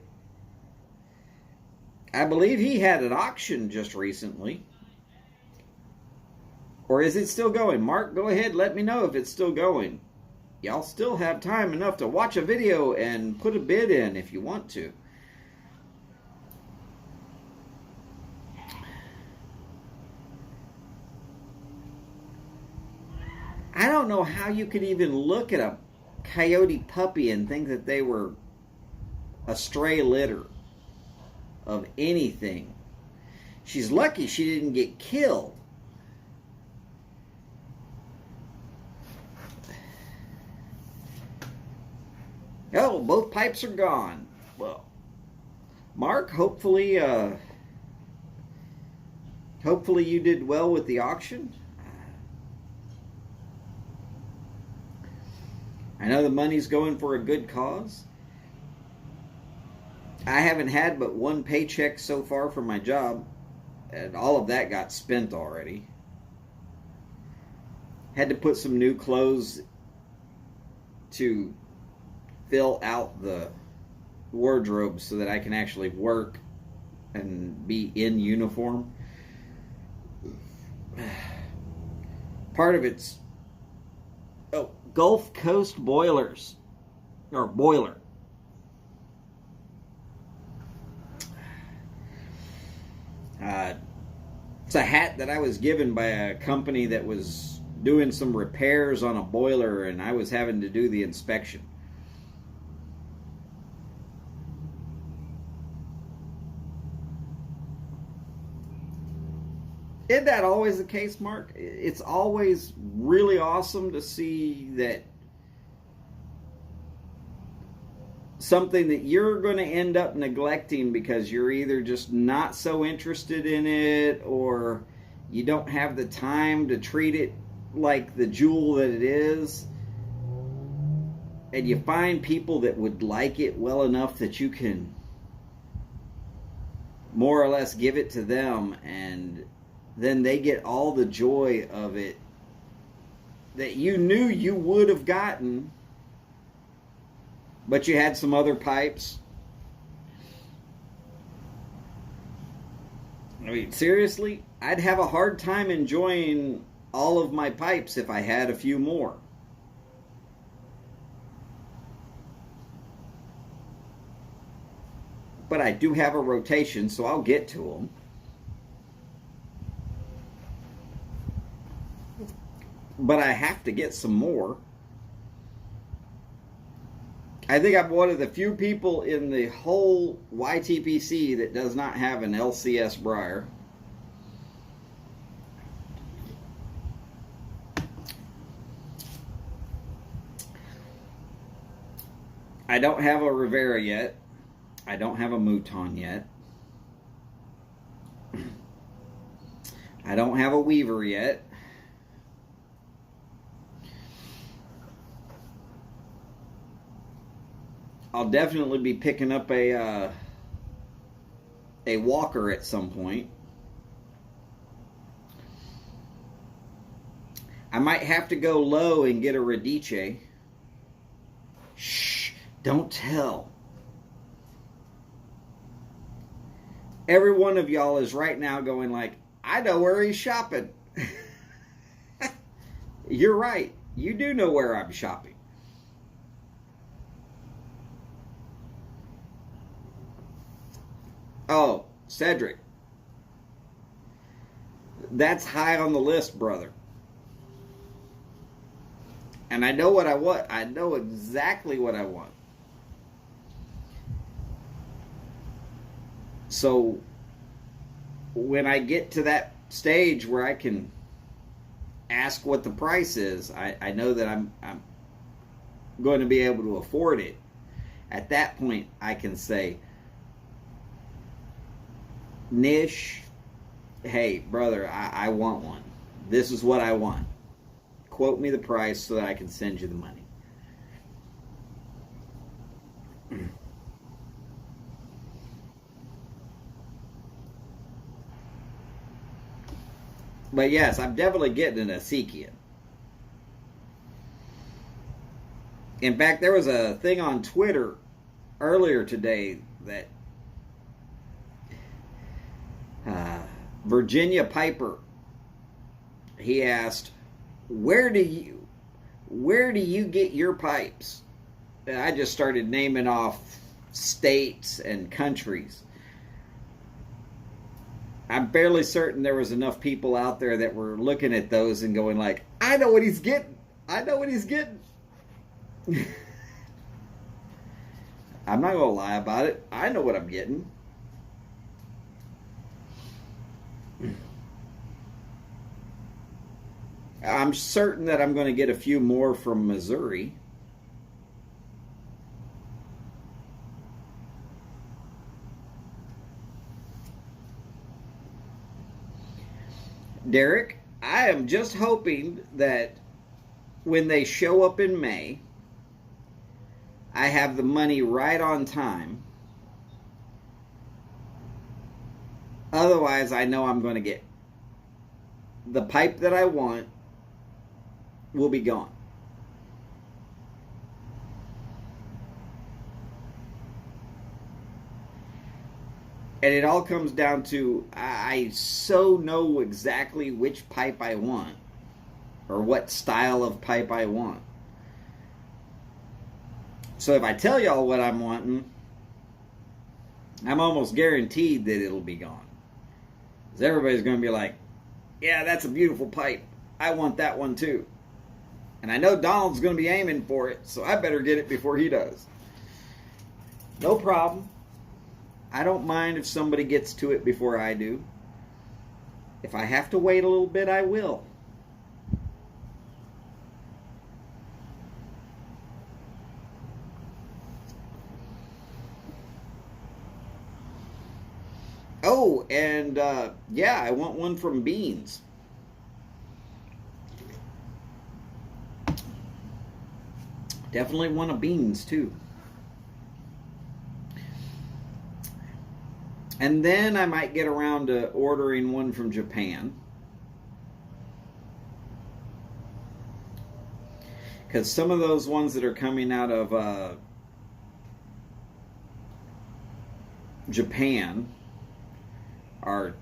I believe he had an auction just recently. Or is it still going? Mark, go ahead, let me know if it's still going. Y'all still have time enough to watch a video and put a bid in if you want to. I don't know how you could even look at a coyote puppy and think that they were a stray litter of anything. She's lucky she didn't get killed. Oh, both pipes are gone. Well, Mark, hopefully you did well with the auction. I know the money's going for a good cause. I haven't had but one paycheck so far from my job, and all of that got spent already. Had to put some new clothes to fill out the wardrobe so that I can actually work and be in uniform. Part of it's Gulf Coast Boilers, or Boiler. It's a hat that I was given by a company that was doing some repairs on a boiler, and I was having to do the inspection. Isn't that always the case, Mark? It's always really awesome to see that something that you're going to end up neglecting because you're either just not so interested in it or you don't have the time to treat it like the jewel that it is. And you find people that would like it well enough that you can more or less give it to them, and then they get all the joy of it that you knew you would have gotten, but you had some other pipes. I mean, seriously, I'd have a hard time enjoying all of my pipes if I had a few more. But I do have a rotation, so I'll get to them. But I have to get some more. I think I'm one of the few people in the whole YTPC that does not have an LCS Briar. I don't have a Rivera yet. I don't have a Mouton yet. I don't have a Weaver yet. I'll definitely be picking up a Walker at some point. I might have to go low and get a Radice. Shh, don't tell. Every one of y'all is right now going like, I know where he's shopping. You're right. You do know where I'm shopping. Oh, Cedric. That's high on the list, brother. And I know what I want. I know exactly what I want. So when I get to that stage where I can ask what the price is, I know that I'm going to be able to afford it. At that point, I can say, Nish, hey, brother, I want one. This is what I want. Quote me the price so that I can send you the money. But yes, I'm definitely getting an acequian. In fact, there was a thing on Twitter earlier today that Virginia Piper, he asked, where do you get your pipes? And I just started naming off states and countries. I'm fairly certain there was enough people out there that were looking at those and going like, I know what he's getting. I know what he's getting. I'm not going to lie about it. I know what I'm getting. I'm certain that I'm going to get a few more from Missouri. Derek, I am just hoping that when they show up in May, I have the money right on time. Otherwise, I know I'm going to get the pipe that I want will be gone. And it all comes down to, I so know exactly which pipe I want, or what style of pipe I want. So if I tell y'all what I'm wanting, I'm almost guaranteed that it'll be gone. Because everybody's going to be like, yeah, that's a beautiful pipe. I want that one too. And I know Donald's going to be aiming for it, so I better get it before he does. No problem. I don't mind if somebody gets to it before I do. If I have to wait a little bit, I will. Oh, and yeah, I want one from Beans. Definitely want a Beans too. And then I might get around to ordering one from Japan. Because some of those ones that are coming out of Japan are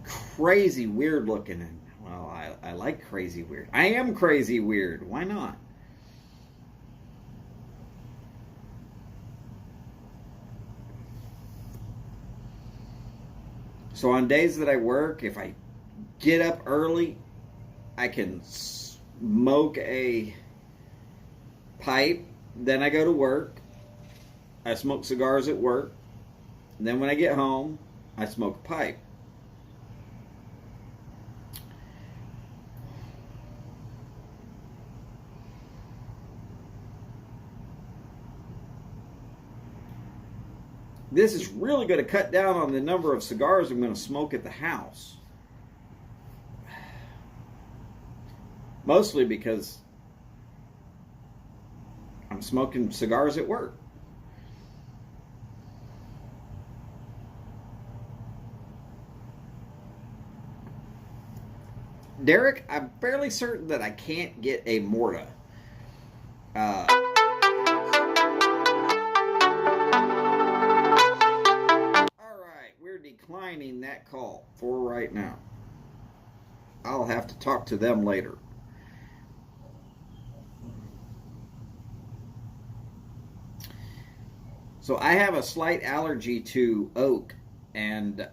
crazy weird looking. And, well, I like crazy weird. I am crazy weird. Why not? So on days that I work, if I get up early, I can smoke a pipe. Then I go to work. I smoke cigars at work. And then when I get home, I smoke a pipe. This is really going to cut down on the number of cigars I'm going to smoke at the house. Mostly because I'm smoking cigars at work. Derek, I'm fairly certain that I can't get a Morta. Declining that call for right now. I'll have to talk to them later. So I have a slight allergy to oak, and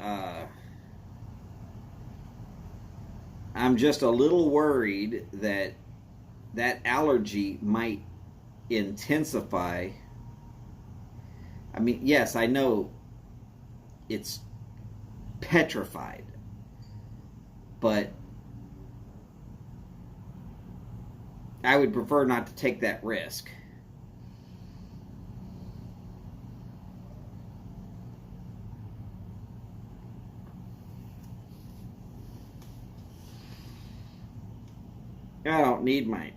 I'm just a little worried that that allergy might intensify. I mean, yes, I know it's petrified, but I would prefer not to take that risk. I don't need my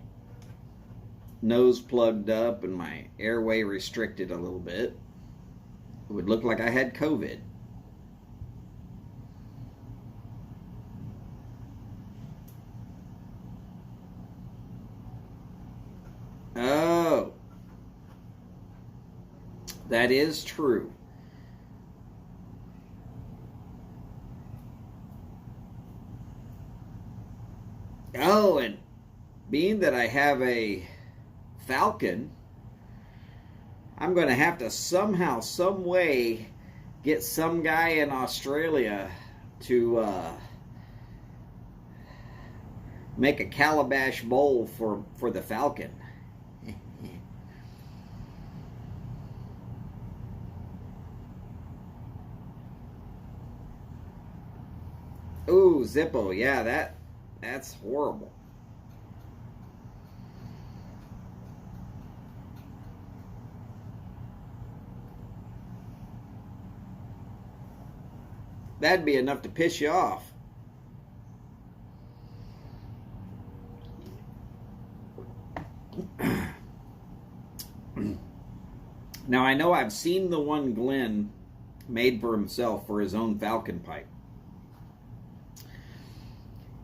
nose plugged up and my airway restricted a little bit. It would look like I had COVID. That is true. Oh, and being that I have a falcon, I'm going to have to somehow, some way, get some guy in Australia to make a calabash bowl for the falcon. Ooh, Zippo, yeah, that's horrible. That'd be enough to piss you off. Now, I know I've seen the one Glenn made for himself for his own falcon pipe.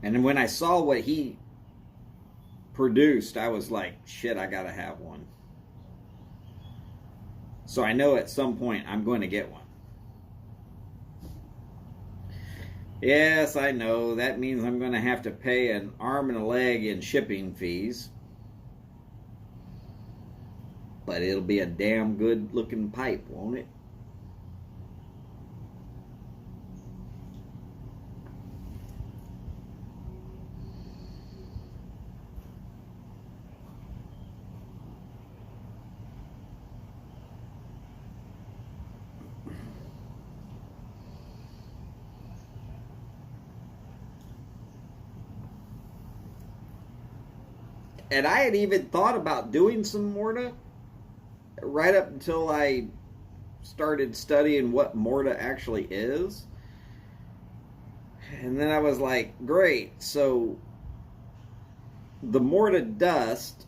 And then when I saw what he produced, I was like, shit, I gotta have one. So I know at some point I'm going to get one. Yes, I know. That means I'm going to have to pay an arm and a leg in shipping fees. But it'll be a damn good looking pipe, won't it? And I had even thought about doing some morta right up until I started studying what morta actually is. And then I was like, great, so the morta dust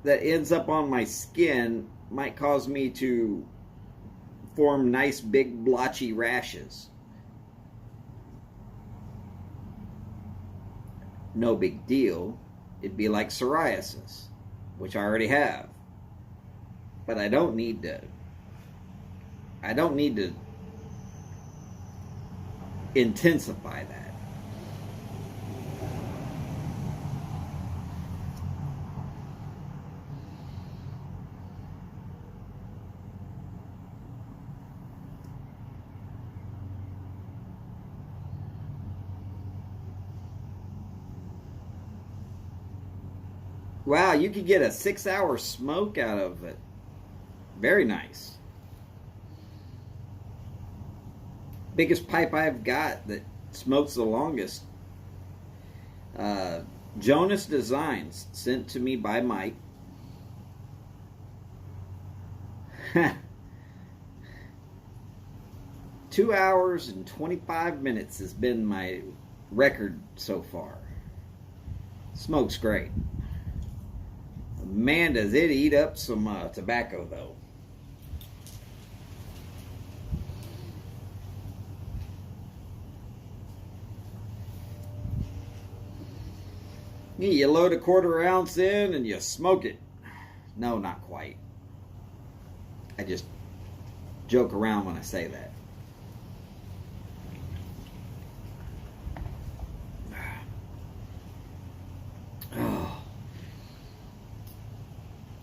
that ends up on my skin might cause me to form nice big blotchy rashes. No big deal. It'd be like psoriasis, which I already have. But I don't need to intensify that. Wow, you could get a 6-hour smoke out of it. Very nice. Biggest pipe I've got that smokes the longest. Jonas Designs, sent to me by Mike. 2 hours and 25 minutes has been my record so far. Smokes great. Man, does it eat up some tobacco, though. You load a 1/4 ounce in and you smoke it. No, not quite. I just joke around when I say that.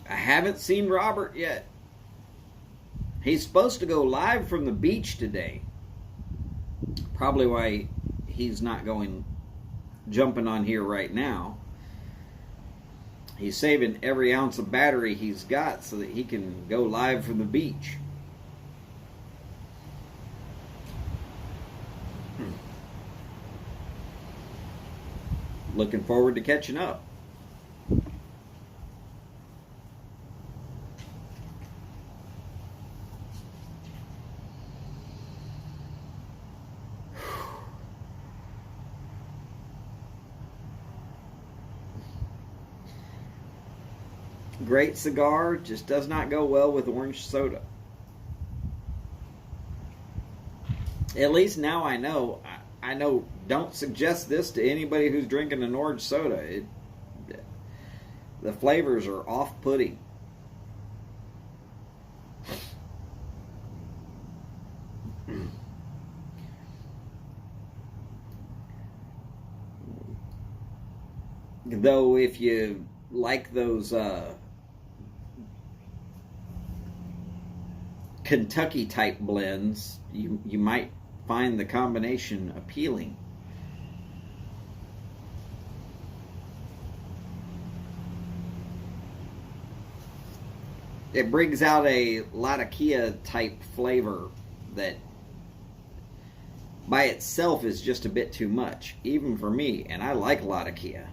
I haven't seen Robert yet. He's supposed to go live from the beach today. Probably why he's not jumping on here right now. He's saving every ounce of battery he's got so that he can go live from the beach. Looking forward to catching up. Great cigar, just does not go well with orange soda. At least now I know. I know, don't suggest this to anybody who's drinking an orange soda. The flavors are off-putting. Though if you like those Kentucky type blends, you might find the combination appealing. It brings out a Latakia type flavor that by itself is just a bit too much, even for me, and I like Latakia.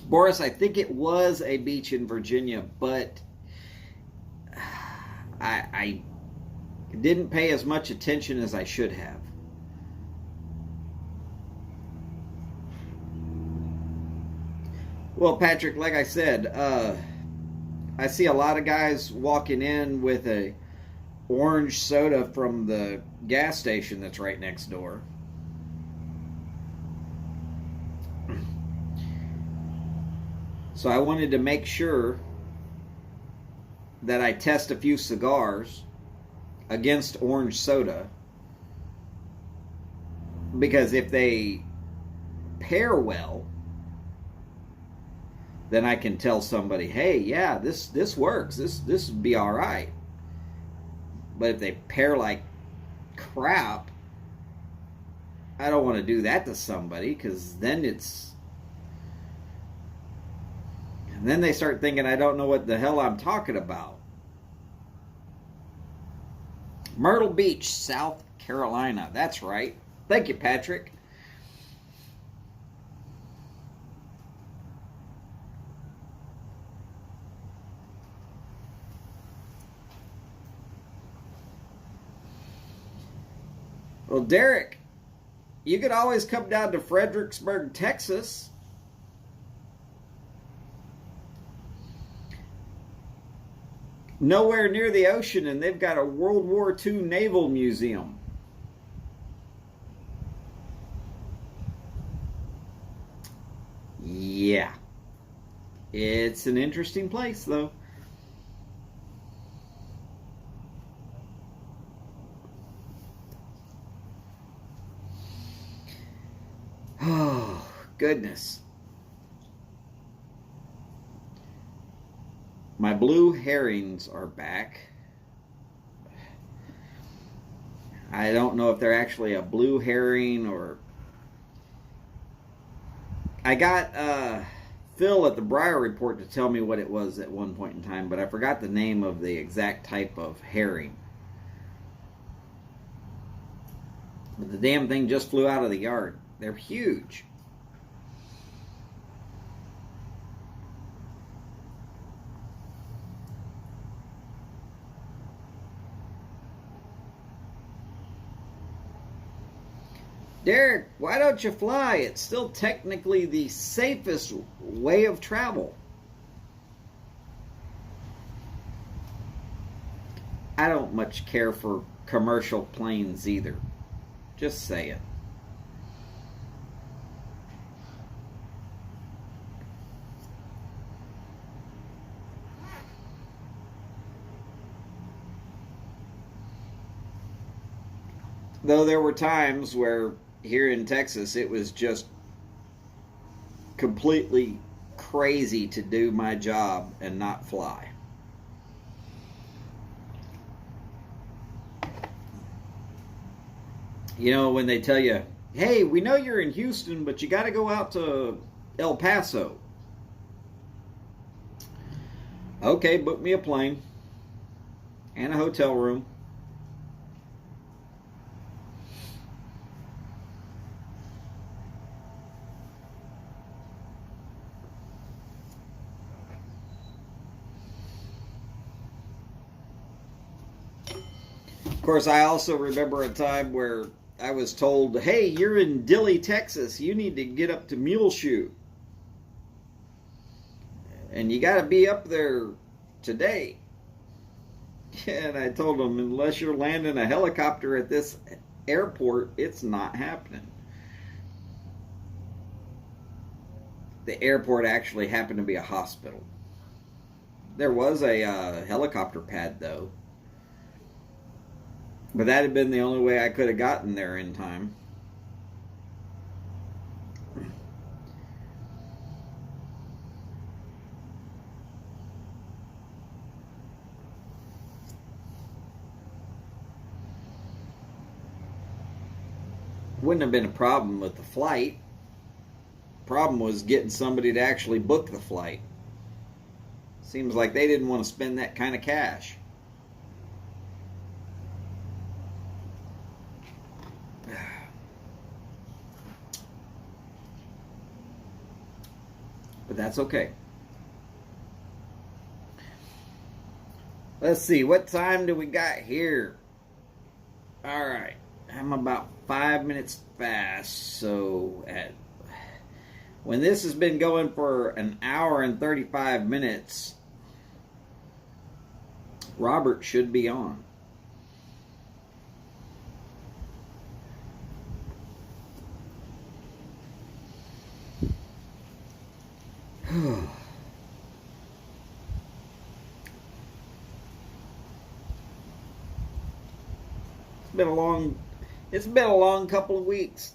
Boris, I think it was a beach in Virginia, but I didn't pay as much attention as I should have. Well, Patrick, like I said, I see a lot of guys walking in with a orange soda from the gas station that's right next door. So I wanted to make sure that I test a few cigars against orange soda, because if they pair well, then I can tell somebody, hey, yeah, this works. This would be all right. But if they pair like crap, I don't want to do that to somebody, because then and then they start thinking I don't know what the hell I'm talking about. Myrtle Beach, South Carolina. That's right. Thank you, Patrick. Well, Derek, you could always come down to Fredericksburg, Texas. Nowhere near the ocean, and they've got a World War II naval museum. Yeah. It's an interesting place, though. Oh, goodness. My blue herrings are back. I don't know if they're actually a blue herring or... I got Phil at the Briar Report to tell me what it was at one point in time, but I forgot the name of the exact type of herring. But the damn thing just flew out of the yard. They're huge. Derek, why don't you fly? It's still technically the safest way of travel. I don't much care for commercial planes either. Just say it. Though there were times where here in Texas it was just completely crazy to do my job and not fly. You know, when they tell you, hey, we know you're in Houston, but you got to go out to El Paso. Okay, book me a plane and a hotel room. Of course, I also remember a time where I was told, hey, you're in Dilley, Texas. You need to get up to Muleshoe. And you got to be up there today. And I told them, unless you're landing a helicopter at this airport, it's not happening. The airport actually happened to be a hospital. There was a helicopter pad, though. But that had been the only way I could have gotten there in time. Wouldn't have been a problem with the flight. Problem was getting somebody to actually book the flight. Seems like they didn't want to spend that kind of cash. But that's okay. Let's see, what time do we got here? Alright, I'm about 5 minutes fast, so when this has been going for an hour and 35 minutes, Robert should be on. It's been a long couple of weeks.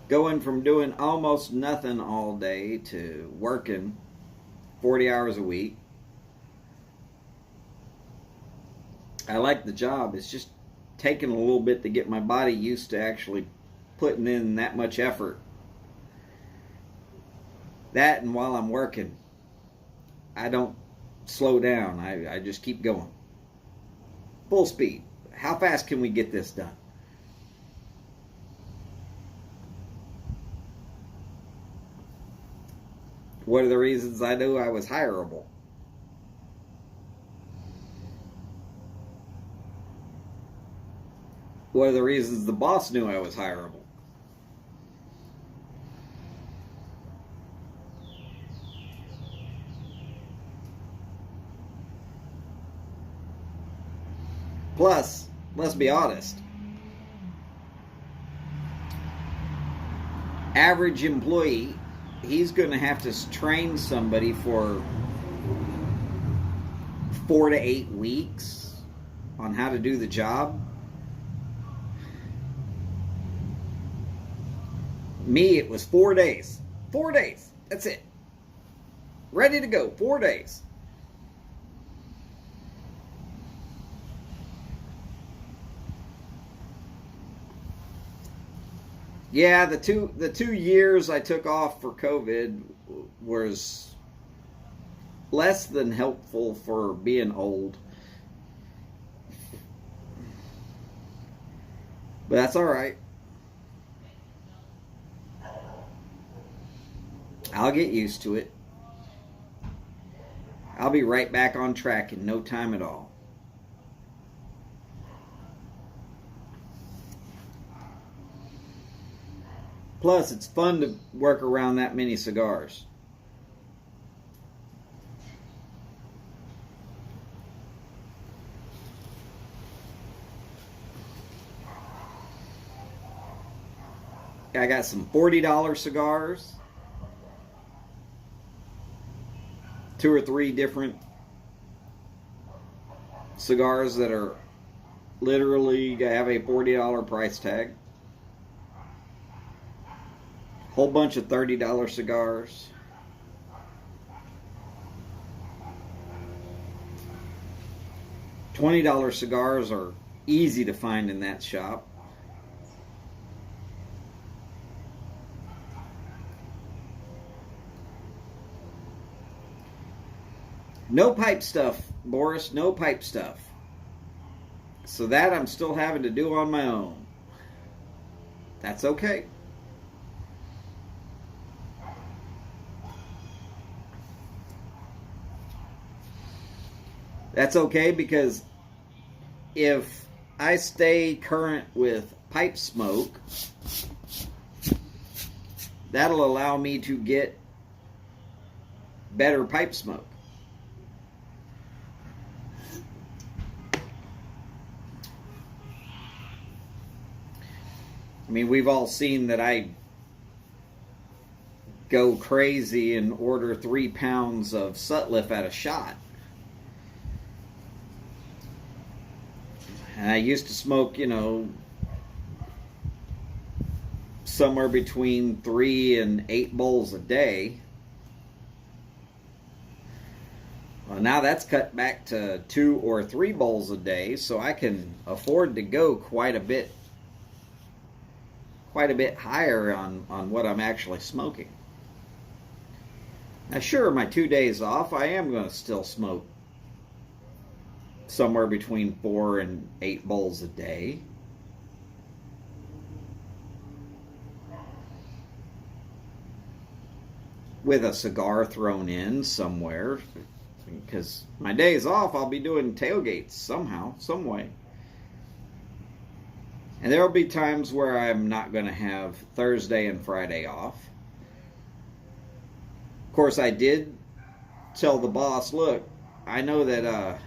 Going from doing almost nothing all day to working 40 hours a week. I like the job. It's just taking a little bit to get my body used to actually putting in that much effort. That, and while I'm working, I don't slow down. I just keep going. Full speed. How fast can we get this done? What are the reasons I knew I was hireable? What are the reasons the boss knew I was hireable? Plus, let's be honest, average employee, he's going to have to train somebody for 4 to 8 weeks on how to do the job. Me, it was 4 days. 4 days. That's it. Ready to go. 4 days. Yeah, the two years I took off for COVID was less than helpful for being old. But that's all right. I'll get used to it. I'll be right back on track in no time at all. Plus, it's fun to work around that many cigars. I got some $40 cigars. 2 or 3 different cigars that are literally have a $40 price tag. Whole bunch of $30 cigars. $20 cigars are easy to find in that shop. No pipe stuff, Boris, no pipe stuff. So that I'm still having to do on my own. That's okay. That's okay, because if I stay current with pipe smoke, that'll allow me to get better pipe smoke. I mean, we've all seen that I go crazy and order 3 pounds of Sutliff at a shot. And I used to smoke, somewhere between 3 and 8 bowls a day. Well, now that's cut back to 2 or 3 bowls a day, so I can afford to go quite a bit higher on what I'm actually smoking. Now, sure, my 2 days off, I am going to still smoke somewhere between 4 and 8 bowls a day. With a cigar thrown in somewhere, because my days off I'll be doing tailgates somehow, some way. And there will be times where I'm not going to have Thursday and Friday off. Of course, I did tell the boss, look, I know that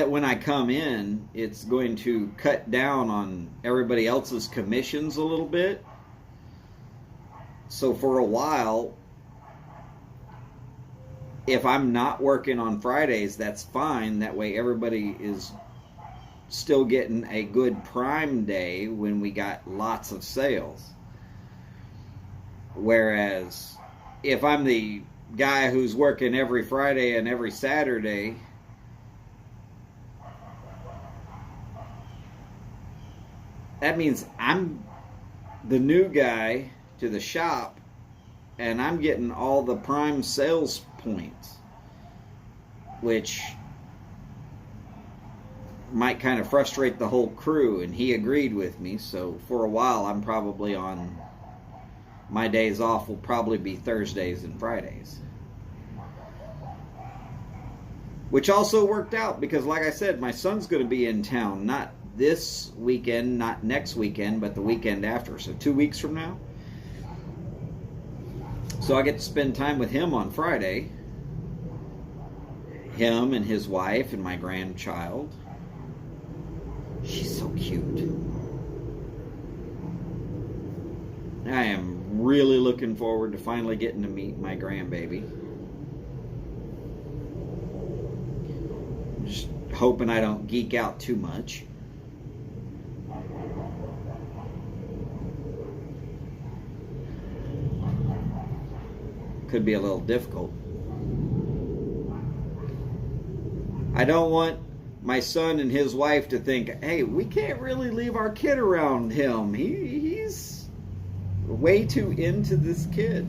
when I come in, it's going to cut down on everybody else's commissions a little bit. So for a while, if I'm not working on Fridays, that's fine. That way everybody is still getting a good prime day when we got lots of sales. Whereas if I'm the guy who's working every Friday and every Saturday, that means I'm the new guy to the shop, and I'm getting all the prime sales points, which might kind of frustrate the whole crew, and he agreed with me. So for a while, I'm probably on, my days off will probably be Thursdays and Fridays, which also worked out because, like I said, my son's going to be in town, not this weekend, not next weekend, but the weekend after, so 2 weeks from now. So I get to spend time with him on Friday. Him and his wife and my grandchild. She's so cute. I am really looking forward to finally getting to meet my grandbaby. Just hoping I don't geek out too much. Could be a little difficult. I don't want my son and his wife to think, hey, we can't really leave our kid around him. He's way too into this kid.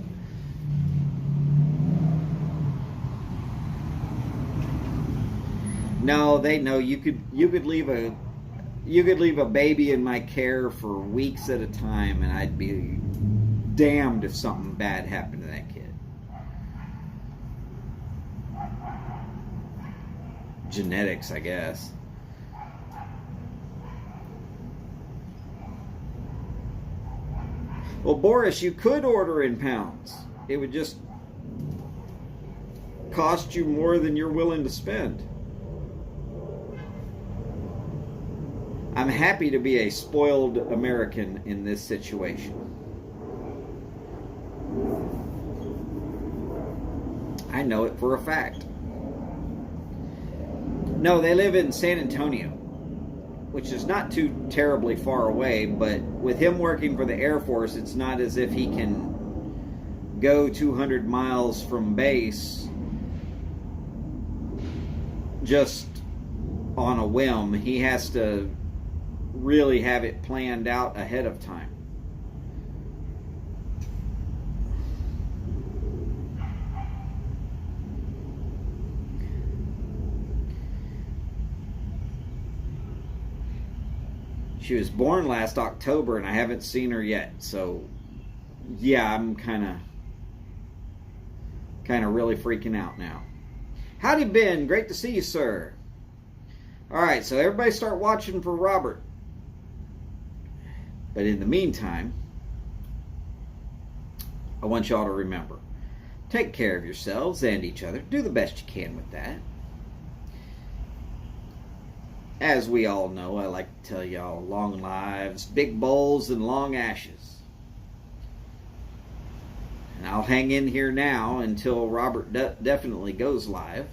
No, they know you could leave a baby in my care for weeks at a time, and I'd be damned if something bad happened to that kid. Genetics, I guess. Well, Boris, you could order in pounds. It would just cost you more than you're willing to spend. I'm happy to be a spoiled American in this situation. I know it for a fact. No, they live in San Antonio, which is not too terribly far away, but with him working for the Air Force, it's not as if he can go 200 miles from base just on a whim. He has to really have it planned out ahead of time. She was born last October, and I haven't seen her yet. So, yeah, I'm kind of really freaking out now. Howdy, Ben. Great to see you, sir. All right, so everybody start watching for Robert. But in the meantime, I want y'all to remember, take care of yourselves and each other. Do the best you can with that. As we all know, I like to tell y'all, long lives, big bowls, and long ashes. And I'll hang in here now until Robert definitely goes live.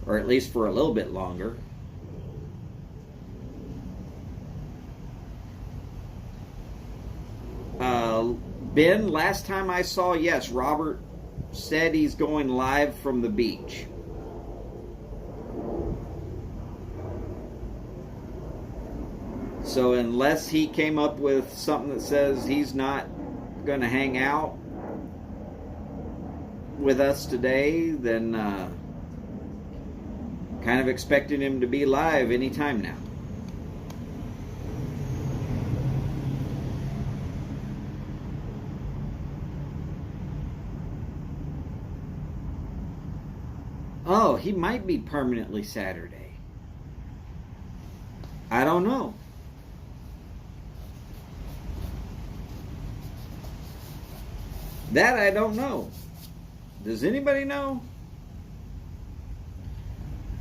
or at least for a little bit longer. Ben, last time I saw, yes, Robert said he's going live from the beach. So unless he came up with something that says he's not going to hang out with us today, then kind of expecting him to be live anytime now. Oh, he might be permanently Saturday. I don't know. That I don't know. Does anybody know?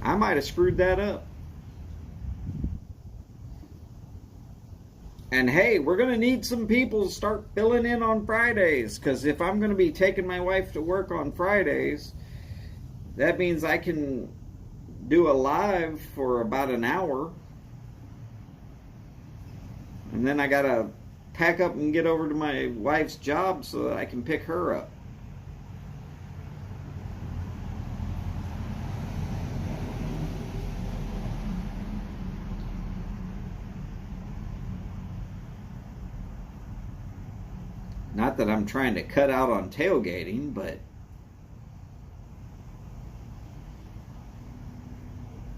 I might have screwed that up. And hey, we're going to need some people to start filling in on Fridays, because if I'm going to be taking my wife to work on Fridays, that means I can do a live for about an hour. And then I got to pack up and get over to my wife's job so that I can pick her up. Not that I'm trying to cut out on tailgating, but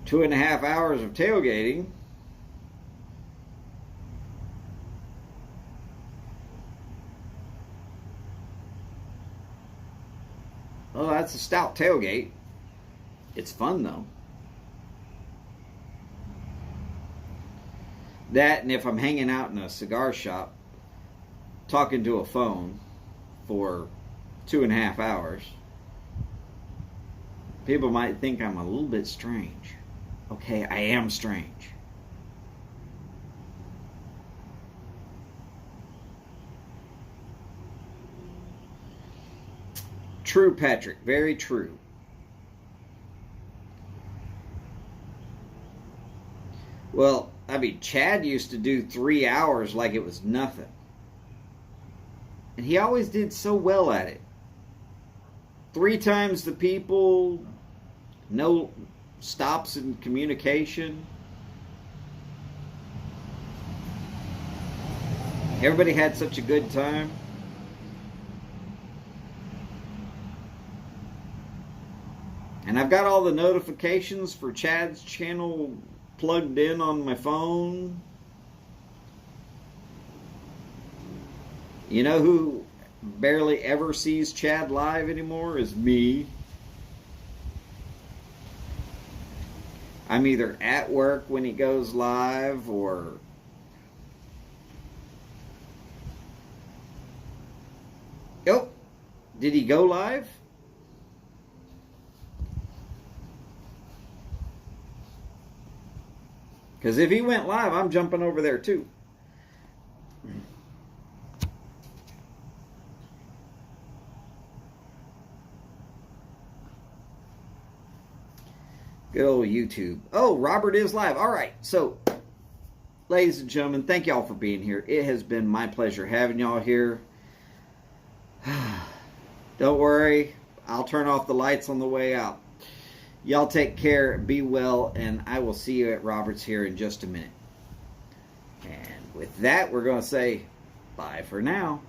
2.5 hours of tailgating. Well, that's a stout tailgate. It's fun though. That, and if I'm hanging out in a cigar shop talking to a phone for 2.5 hours, people might think I'm a little bit strange. Okay, I am strange. True, Patrick. Very true. Well, I mean, Chad used to do 3 hours like it was nothing. And he always did so well at it. 3 times the people, no stops in communication. Everybody had such a good time. And I've got all the notifications for Chad's channel plugged in on my phone. You know who barely ever sees Chad live anymore is me. I'm either at work when he goes live, or oh, did he go live? Because if he went live, I'm jumping over there too. Good old YouTube. Oh, Robert is live. All right. So, ladies and gentlemen, thank y'all for being here. It has been my pleasure having y'all here. Don't worry. I'll turn off the lights on the way out. Y'all take care, be well, and I will see you at Robert's here in just a minute. And with that, we're going to say bye for now.